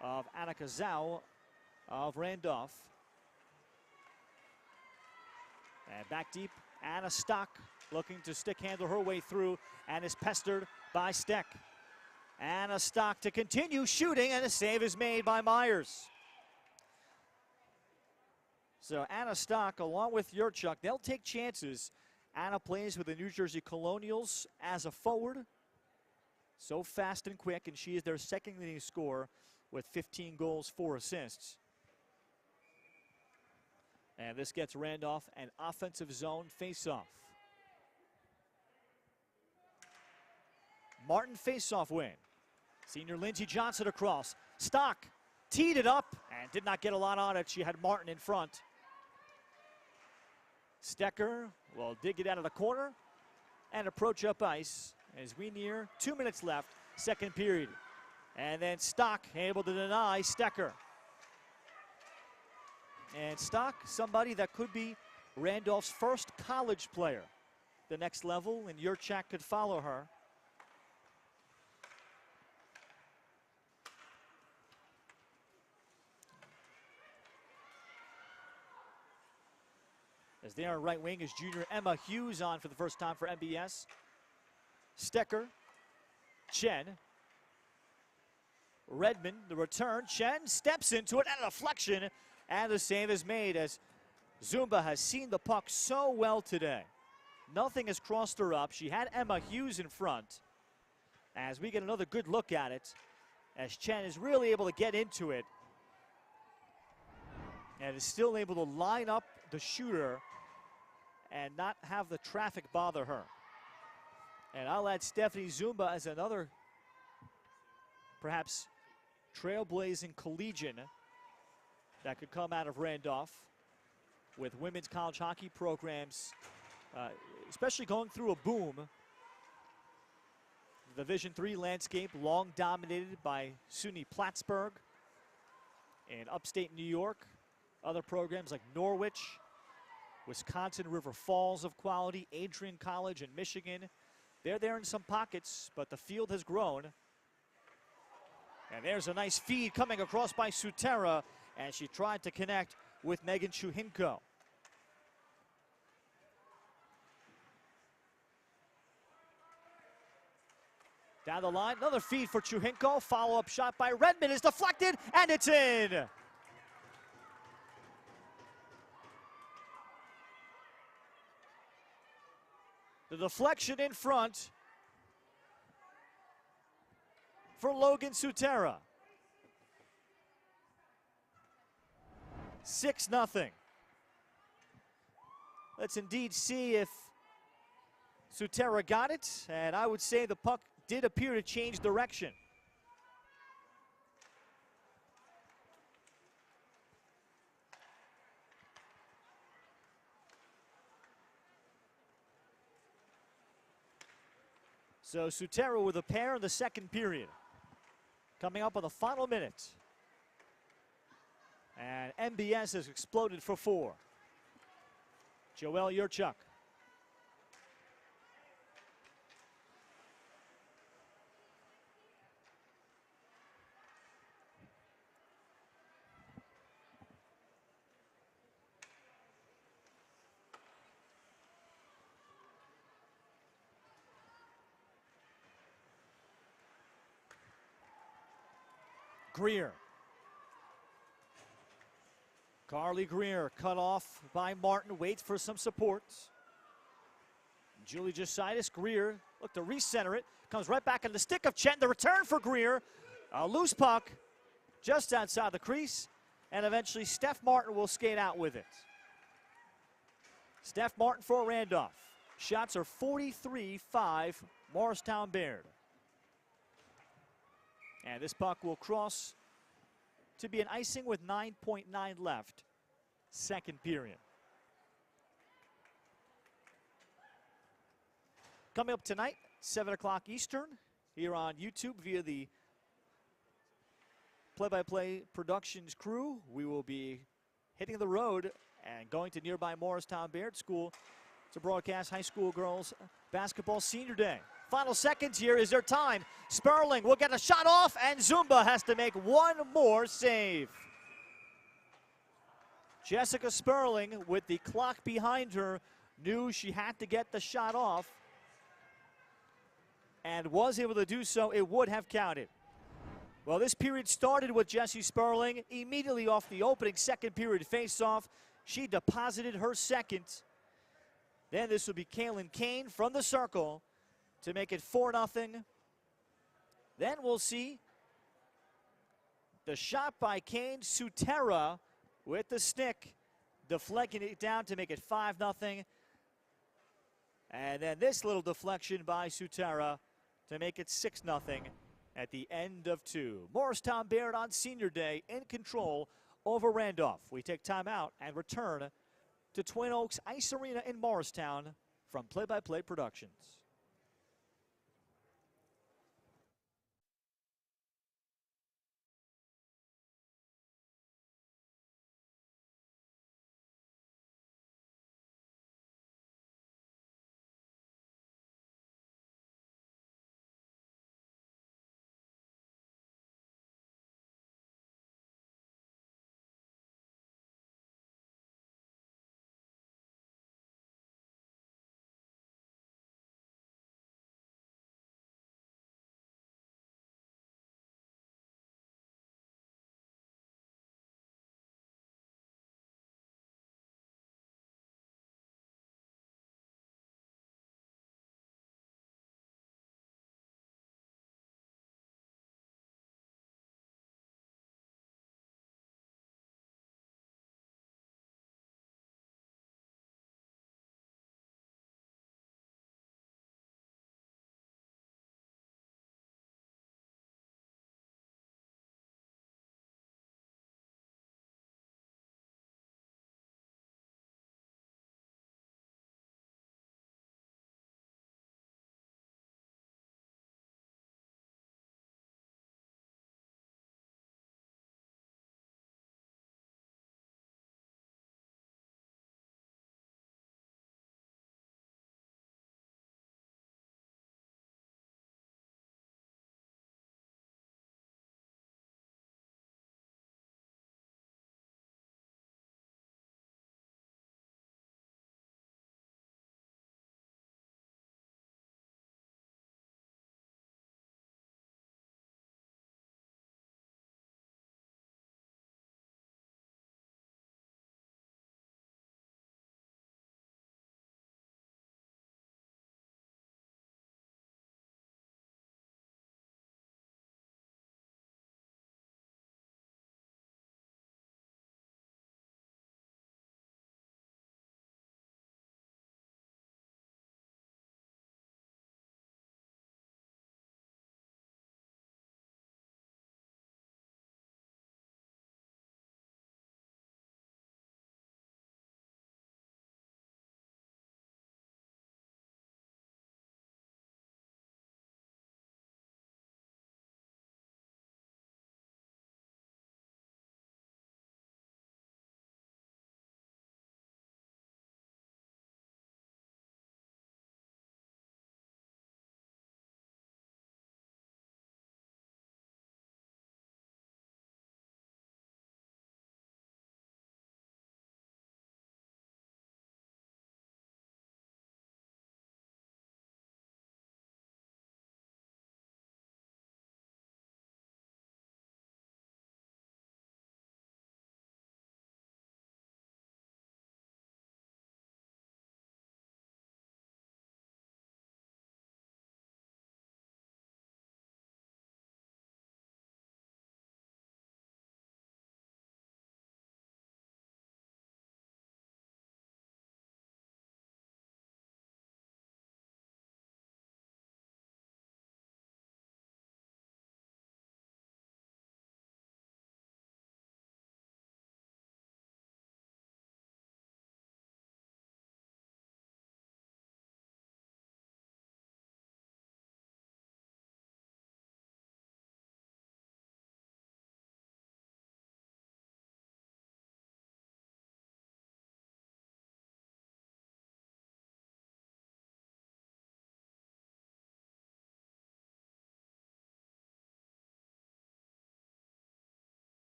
[SPEAKER 3] of Annika Zhao of Randolph. And back deep, Anna Stock looking to stick handle her way through and is pestered by Steck. Anna Stock to continue shooting, and a save is made by Myers. So Anna Stock, along with Yorchuk, they'll take chances. Anna plays with the New Jersey Colonials as a forward. So fast and quick, and she is their second leading scorer with 15 goals, 4 assists. And this gets Randolph an offensive zone face-off. Martin face-off win. Senior Lindsey Johnson across. Stock teed it up and did not get a lot on it. She had Martin in front. Stecker will dig it out of the corner and approach up ice as we near 2 minutes left, second period. And then Stock able to deny Stecker. And Stock, somebody that could be Randolph's first college player. The next level, and Yorchak could follow her. As there on right wing is junior Emma Hughes on for the first time for MBS. Stecker, Chen, Redmond, the return. Chen steps into it and a deflection, and the save is made as Zumba has seen the puck so well today. Nothing has crossed her up. She had Emma Hughes in front. As we get another good look at it, as Chen is really able to get into it and is still able to line up the shooter and not have the traffic bother her. And I'll add Stephanie Zumba as another perhaps trailblazing collegian that could come out of Randolph with women's college hockey programs, especially going through a boom. The Division III landscape long dominated by SUNY Plattsburgh in upstate New York. Other programs like Norwich, Wisconsin River Falls of quality, Adrian College in Michigan. They're there in some pockets, but the field has grown. And there's a nice feed coming across by Sutera, and she tried to connect with Megan Chuhinko. Down the line, another feed for Chuhinko. Follow-up shot by Redmond is deflected, and it's in. The deflection in front for Logan Sutera. 6-0. Let's indeed see if Sutera got it, and I would say the puck did appear to change direction. So Sutera with a pair in the second period. Coming up on the final minute. And MBS has exploded for 4. Joelle Yorchak. Greer. Carly Greer cut off by Martin, waits for some support. Julie Jositis, Greer, look to recenter it, comes right back into the stick of Chen. The return for Greer, a loose puck just outside the crease, and eventually Steph Martin will skate out with it. Steph Martin for Randolph. Shots are 43-5, Morristown-Beard. And this puck will cross to be an icing with 9.9 left, second period. Coming up tonight, 7 o'clock Eastern, here on YouTube via the play-by-play productions crew. We will be hitting the road and going to nearby Morristown-Beard School to broadcast high school girls basketball senior day. Final seconds here is their time. Sperling will get a shot off, and Zumba has to make one more save. Jessica Sperling, with the clock behind her, knew she had to get the shot off and was able to do so. It would have counted. Well, this period started with Jessie Sperling. Immediately off the opening second period face-off, she deposited her second. Then this will be Kaylin Kane from the circle to make it 4-0. Then we'll see the shot by Kane. Sutera with the stick, deflecting it down to make it 5-0. And then this little deflection by Sutera to make it 6-0 at the end of 2. Morristown-Beard on senior day in control over Randolph. We take time out and return to Twin Oaks Ice Arena in Morristown from Play-by-Play Productions.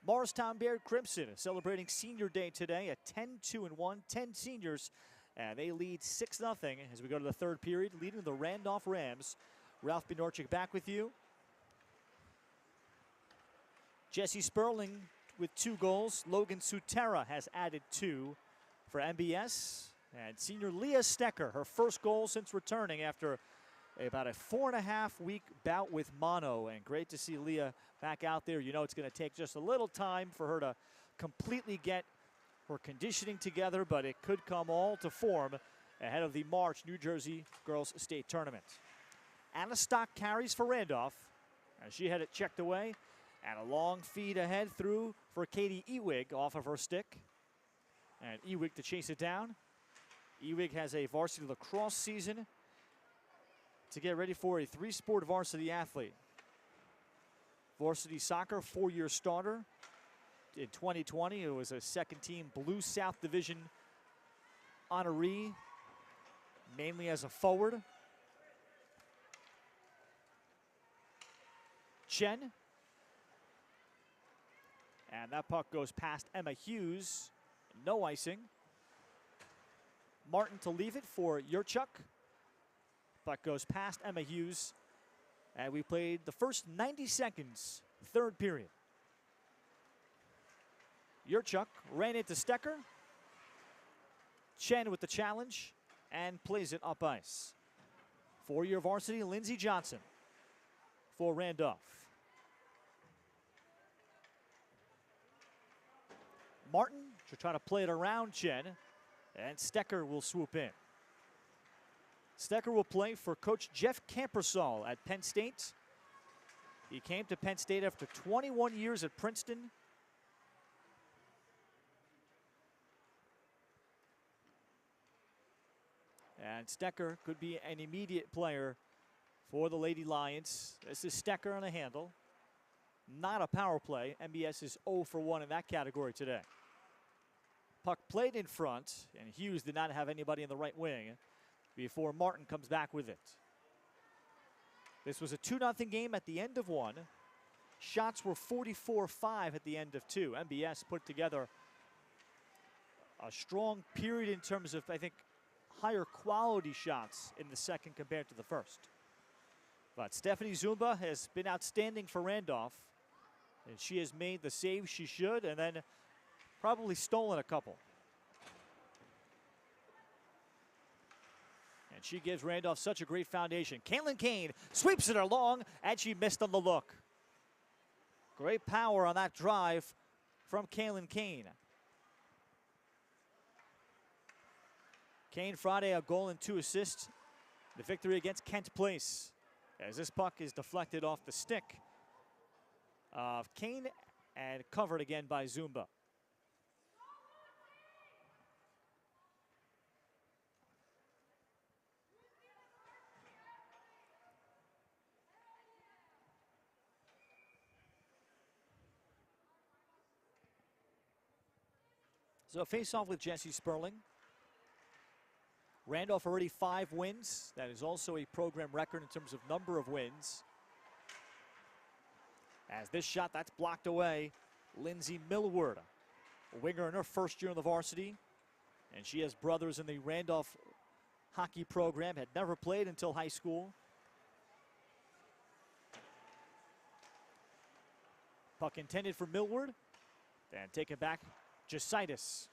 [SPEAKER 3] Morristown-Beard Crimson celebrating Senior Day today at 10-2-1, 10 seniors, and they lead 6-0 as we go to the third period, leading the Randolph Rams. Ralph Bednarski back with you. Jesse Sperling with 2 goals. Logan Sutera has added 2 for MBS. And senior Leah Stecker, her first goal since returning after about a 4.5-week bout with mono. And great to see Leah back out there. You know it's going to take just a little time for her to completely get her conditioning together, but it could come all to form ahead of the March New Jersey Girls State Tournament. Anna Stock carries for Randolph, and she had it checked away. And a long feed ahead through for Katie Ewig off of her stick. And Ewig to chase it down. Ewig has a varsity lacrosse season to get ready for a 3-sport varsity athlete. Varsity soccer, 4-year starter. In 2020, it was a second-team Blue South Division honoree, mainly as a forward. Chen. And that puck goes past Emma Hughes. No icing. Martin to leave it for Yorchak. Puck goes past Emma Hughes. And we played the first 90 seconds, third period. Yorchak ran into Stecker. Chen with the challenge and plays it up ice. 4-year varsity, Lindsey Johnson for Randolph. Martin should try to play it around Chen, and Stecker will swoop in. Stecker will play for Coach Jeff Campersall at Penn State. He came to Penn State after 21 years at Princeton. And Stecker could be an immediate player for the Lady Lions. This is Stecker on a handle. Not a power play. MBS is 0 for 1 in that category today. Puck played in front, and Hughes did not have anybody in the right wing before Martin comes back with it. This was a 2-0 game at the end of 1. Shots were 44-5 at the end of 2. MBS put together a strong period in terms of, I think, higher quality shots in the second compared to the first. But Stephanie Zumba has been outstanding for Randolph, and she has made the save she should, and then probably stolen a couple. And she gives Randolph such a great foundation. Kaylin Kane sweeps it along, and she missed on the look. Great power on that drive from Kaylin Kane. Kane Friday, a goal and 2 assists. The victory against Kent Place, as this puck is deflected off the stick of Kane and covered again by Zumba. So face-off with Jesse Sperling. Randolph already 5 wins. That is also a program record in terms of number of wins. As this shot, that's blocked away. Lindsay Millward, a winger in her first year in the varsity. And she has brothers in the Randolph hockey program, had never played until high school. Puck intended for Millward. And taken back, Jositis.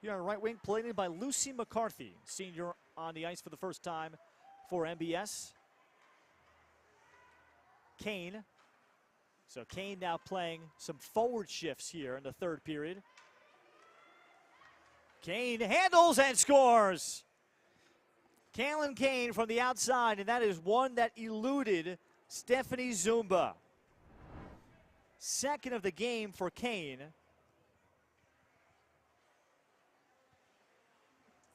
[SPEAKER 3] Here on the right wing, played in by Lucy McCarthy, senior on the ice for the first time for MBS. Kane. So Kane now playing some forward shifts here in the third period. Kane handles and scores. Kaylin Kane from the outside, and that is one that eluded Stephanie Zumba. Second of the game for Kane.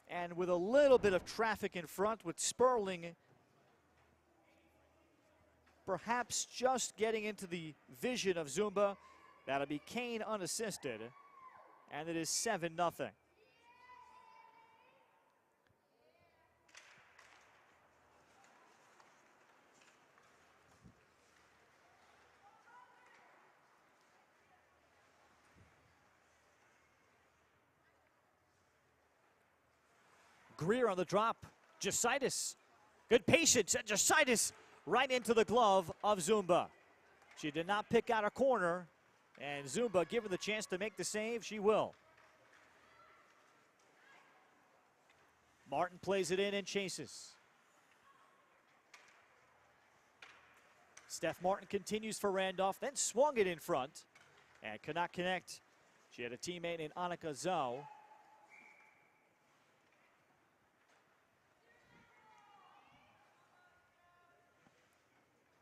[SPEAKER 3] And with a little bit of traffic in front with Sperling perhaps just getting into the vision of Zumba. That'll be Kane unassisted, and it is 7-0. Greer on the drop. Jositis. Good patience. And Jositis right into the glove of Zumba. She did not pick out a corner. And Zumba, given the chance to make the save, she will. Martin plays it in and chases. Steph Martin continues for Randolph, then swung it in front and could not connect. She had a teammate in Annika Zoe.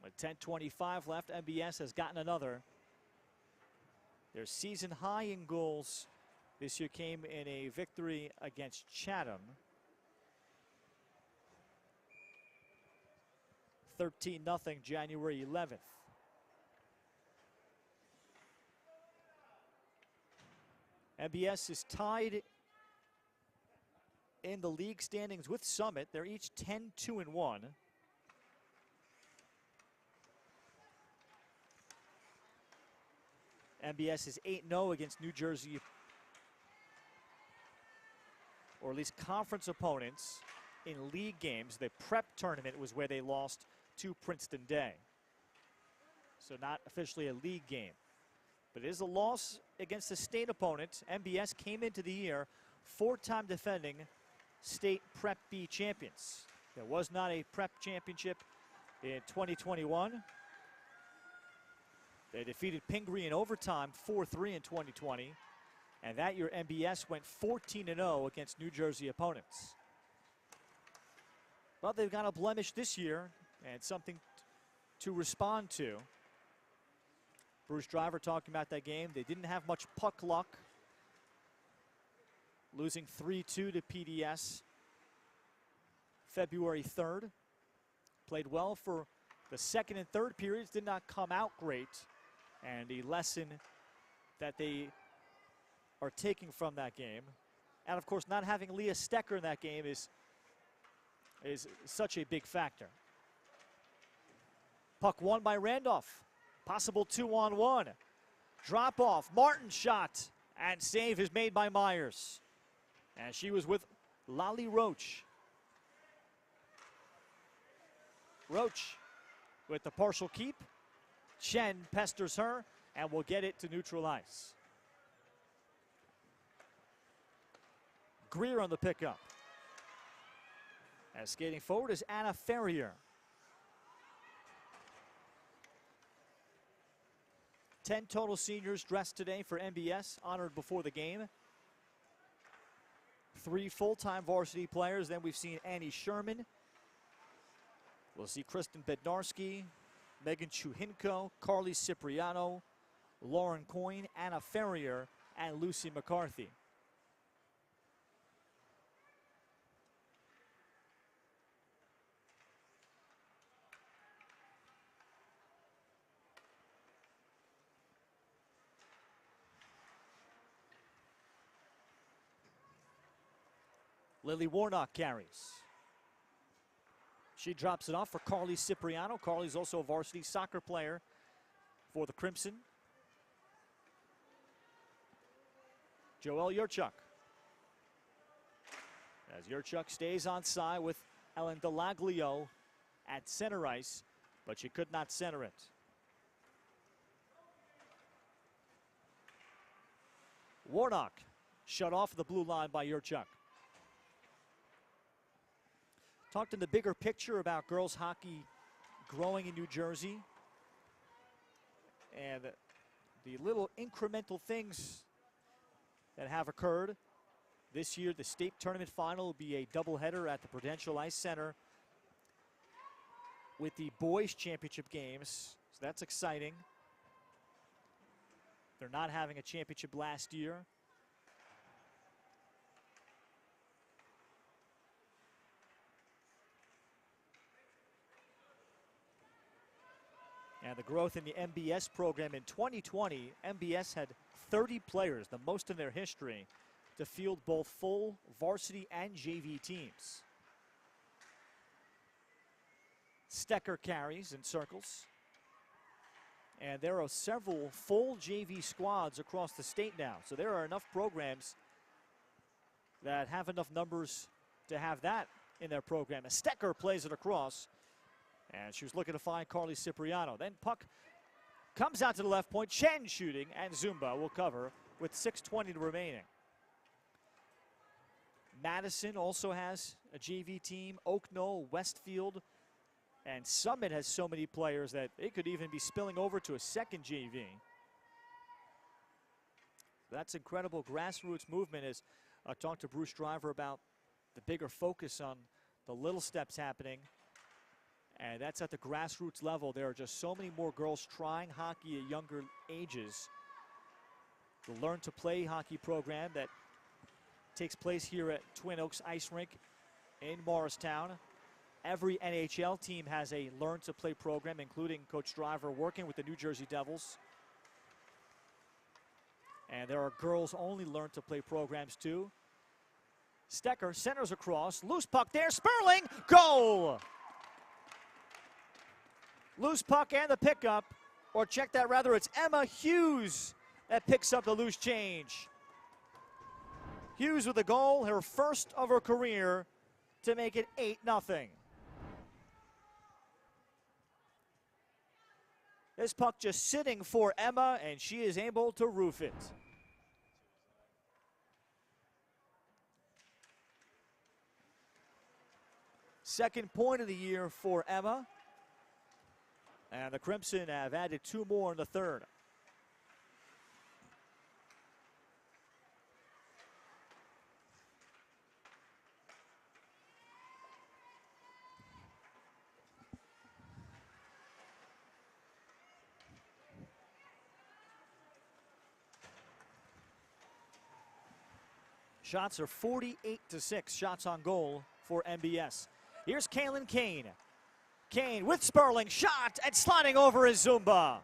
[SPEAKER 3] With 10:25 left, MBS has gotten another. Their season high in goals this year came in a victory against Chatham. 13-0 January 11th. MBS is tied in the league standings with Summit. They're each 10-2-1. MBS is 8-0 against New Jersey, or at least conference opponents in league games. The prep tournament was where they lost to Princeton Day. So not officially a league game. But it is a loss against a state opponent. MBS came into the year four-time defending state Prep B champions. There was not a Prep championship in 2021. They defeated Pingree in overtime 4-3 in 2020. And that year, MBS went 14-0 against New Jersey opponents. Well, they've got a blemish this year and something to respond to. Bruce Driver talking about that game. They didn't have much puck luck, losing 3-2 to PDS February 3rd. Played well for the second and third periods, did not come out great. And the lesson that they are taking from that game, and of course not having Leah Stecker in that game is such a big factor. Puck won by Randolph. Possible 2-on-1. Drop off. Martin shot. And save is made by Myers. And she was with Lally Roach. Roach with the partial keep. Chen pesters her and will get it to neutral ice. Greer on the pickup. And skating forward is Anna Ferrier. 10 total seniors dressed today for MBS, honored before the game. 3 full-time varsity players. Then we've seen Annie Sherman. We'll see Kristen Bednarski, Megan Chuhinko, Carly Cipriano, Lauren Coyne, Anna Ferrier, and Lucy McCarthy. Lily Warnock carries. She drops it off for Carly Cipriano. Carly's also a varsity soccer player for the Crimson. Joelle Yorchak. As Yorchak stays on side with Ellen Delaglio at center ice, but she could not center it. Warnock shut off the blue line by Yorchak. Talked in the bigger picture about girls hockey growing in New Jersey and the little incremental things that have occurred. This year, the state tournament final will be a doubleheader at the Prudential Ice Center with the boys championship games, so that's exciting. They're not having a championship last year. And the growth in the MBS program in 2020, MBS had 30 players, the most in their history, to field both full varsity and JV teams. Stecker carries and circles. And there are several full JV squads across the state now. So there are enough programs that have enough numbers to have that in their program. Stecker plays it across, and she was looking to find Carly Cipriano. Then puck comes out to the left point. Chen shooting, and Zumba will cover with 6:20 remaining. Madison also has a JV team. Oak Knoll, Westfield, and Summit has so many players that it could even be spilling over to a second JV. That's incredible grassroots movement. As I talked to Bruce Driver about the bigger focus on the little steps happening, and that's at the grassroots level. There are just so many more girls trying hockey at younger ages. The Learn to Play hockey program that takes place here at Twin Oaks Ice Rink in Morristown. Every NHL team has a Learn to Play program, including Coach Driver working with the New Jersey Devils. And there are girls-only Learn to Play programs too. Stecker centers across, loose puck there, Sperling, goal! Loose puck and the pickup, or check that rather, it's Emma Hughes that picks up the loose change. Hughes with a goal, her first of her career, to make it 8-0. This puck just sitting for Emma, and she is able to roof it. Second point of the year for Emma. And the Crimson have added 2 more in the third. Shots are 48-6 shots on goal for MBS. Here's Kaylin Kane. Kane with Sperling, shot, and sliding over is Zumba.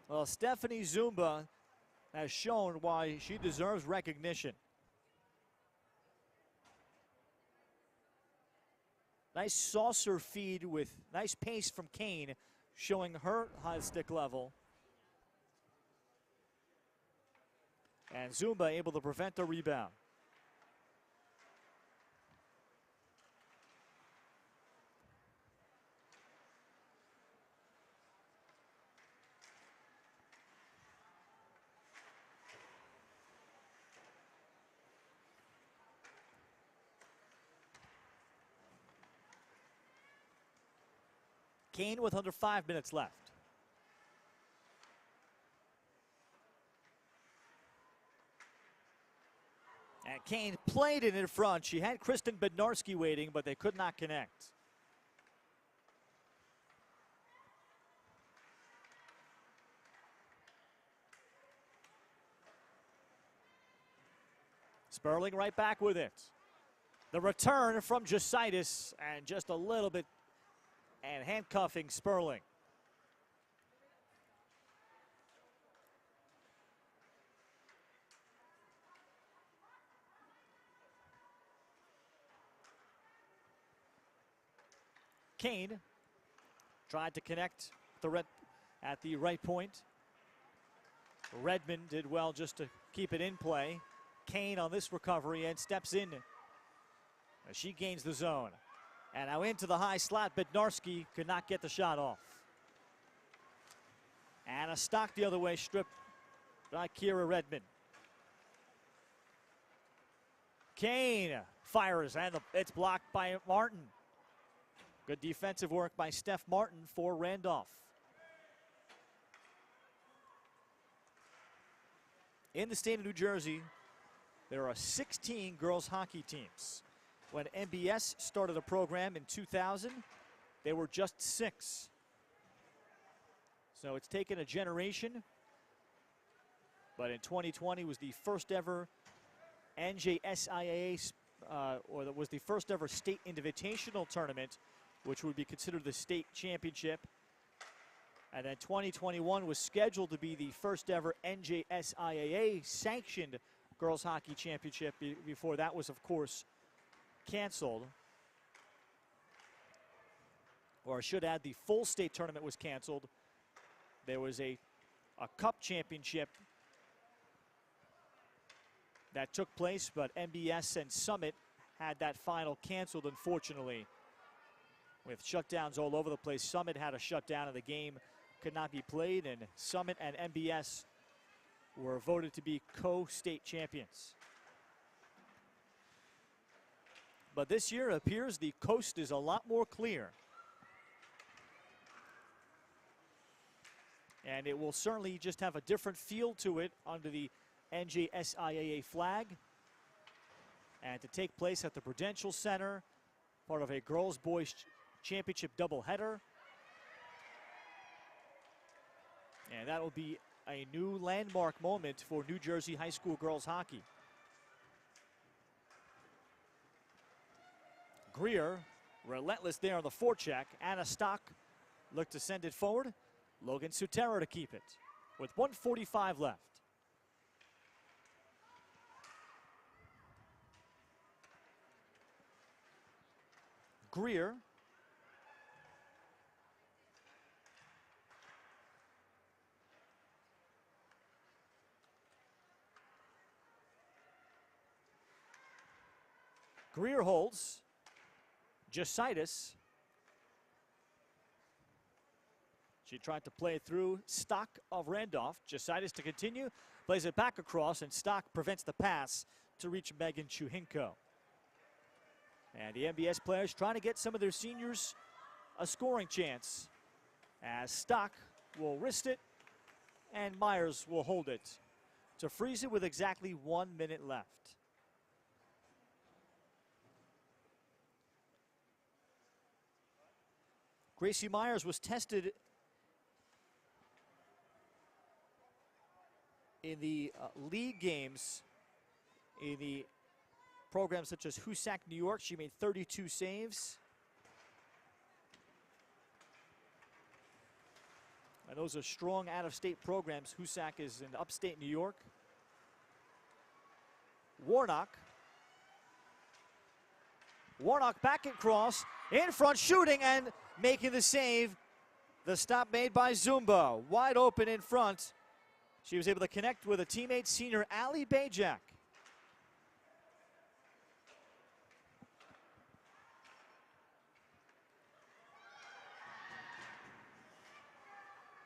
[SPEAKER 3] Well, Stephanie Zumba has shown why she deserves recognition. Nice saucer feed with nice pace from Kane, showing her high stick level. And Zumba able to prevent the rebound. Kane with under 5 minutes left. And Kane played it in front. She had Kristen Bednarski waiting, but they could not connect. Sperling right back with it. The return from Jositis, and just a little bit, and handcuffing Sperling. Kane tried to connect at the right point. Redmond did well just to keep it in play. Kane on this recovery and steps in as she gains the zone. And now into the high slot, Bednarski could not get the shot off. And a stock the other way, stripped by Kira Redmond. Kane fires, and it's blocked by Martin. Good defensive work by Steph Martin for Randolph. In the state of New Jersey, there are 16 girls hockey teams. When MBS started a program in 2000, there were just 6. So it's taken a generation, but in 2020 was the first ever NJSIAA, or that was the first ever state invitational tournament, which would be considered the state championship. And then 2021 was scheduled to be the first ever NJSIAA sanctioned girls hockey championship before that was, of course, canceled. Or I should add, the full state tournament was canceled. There was a cup championship that took place, but MBS and Summit had that final canceled, unfortunately. With shutdowns all over the place, Summit had a shutdown and the game could not be played, and Summit and MBS were voted to be co-state champions. But this year it appears the coast is a lot more clear. And it will certainly just have a different feel to it under the NJSIAA flag. And to take place at the Prudential Center, part of a girls-boys championship doubleheader. And that will be a new landmark moment for New Jersey high school girls hockey. Greer, relentless there on the forecheck. Anna Stock looked to send it forward. Logan Sutera to keep it with 1:45 left. Greer. Greer holds. Jositis. She tried to play it through. Stock of Randolph. Jositis to continue. Plays it back across, and Stock prevents the pass to reach Megan Chuhinko. And the MBS players trying to get some of their seniors a scoring chance, as Stock will wrist it, and Myers will hold it to freeze it with exactly 1 minute left. Gracie Myers was tested in the league games in the programs such as Hoosac, New York. She made 32 saves. And those are strong out-of-state programs. Hoosac is in upstate New York. Warnock back and cross, in front, shooting and making the save. The stop made by Zumba, wide open in front. She was able to connect with a teammate, senior Ali Bajak.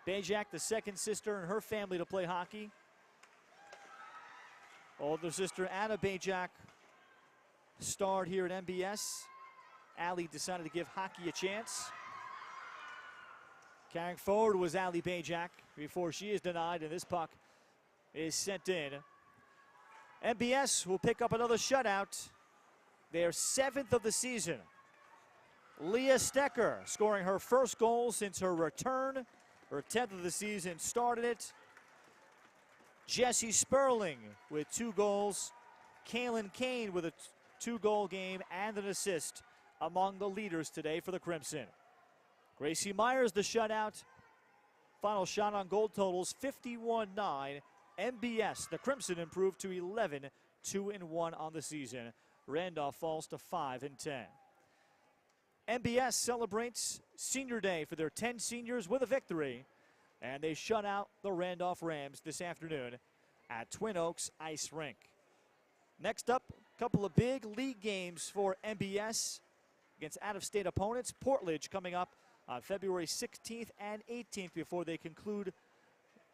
[SPEAKER 3] Bajak, the second sister in her family to play hockey. Older sister Anna Bajak starred here at MBS. Ali decided to give hockey a chance. Carrying forward was Ali Bajak before she is denied, and this puck is sent in. MBS will pick up another shutout, their 7th of the season. Leah Stecker scoring her first goal since her return. Her 10th of the season started it. Jessie Sperling with 2 goals. Kaylin Kane with a 2-goal game and an assist among the leaders today for the Crimson. Gracie Myers, the shutout. Final shot on goal totals 51-9. MBS, the Crimson, improved to 11, 2-1 on the season. Randolph falls to 5-10. MBS celebrates Senior Day for their 10 seniors with a victory, and they shut out the Randolph Rams this afternoon at Twin Oaks Ice Rink. Next up, a couple of big league games for MBS against out-of-state opponents. Portledge coming up on February 16th and 18th before they conclude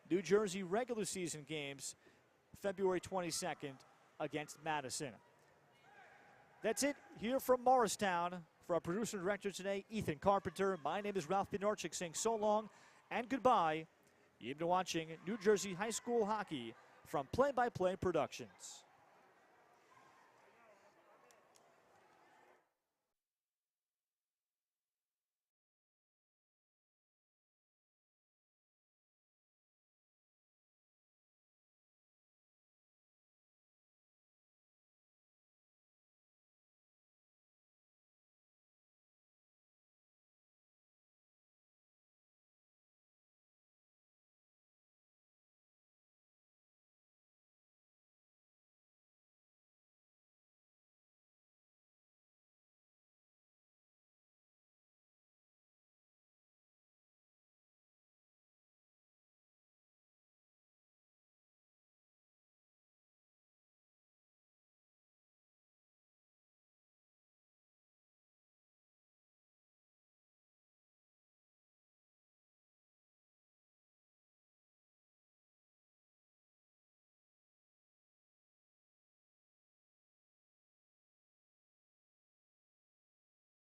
[SPEAKER 3] New Jersey regular season games February 22nd against Madison. That's it here from Morristown. For our producer and director today, Ethan Carpenter, my name is Ralph Bednarski saying so long and goodbye. You've been watching New Jersey High School Hockey from Play by Play Productions.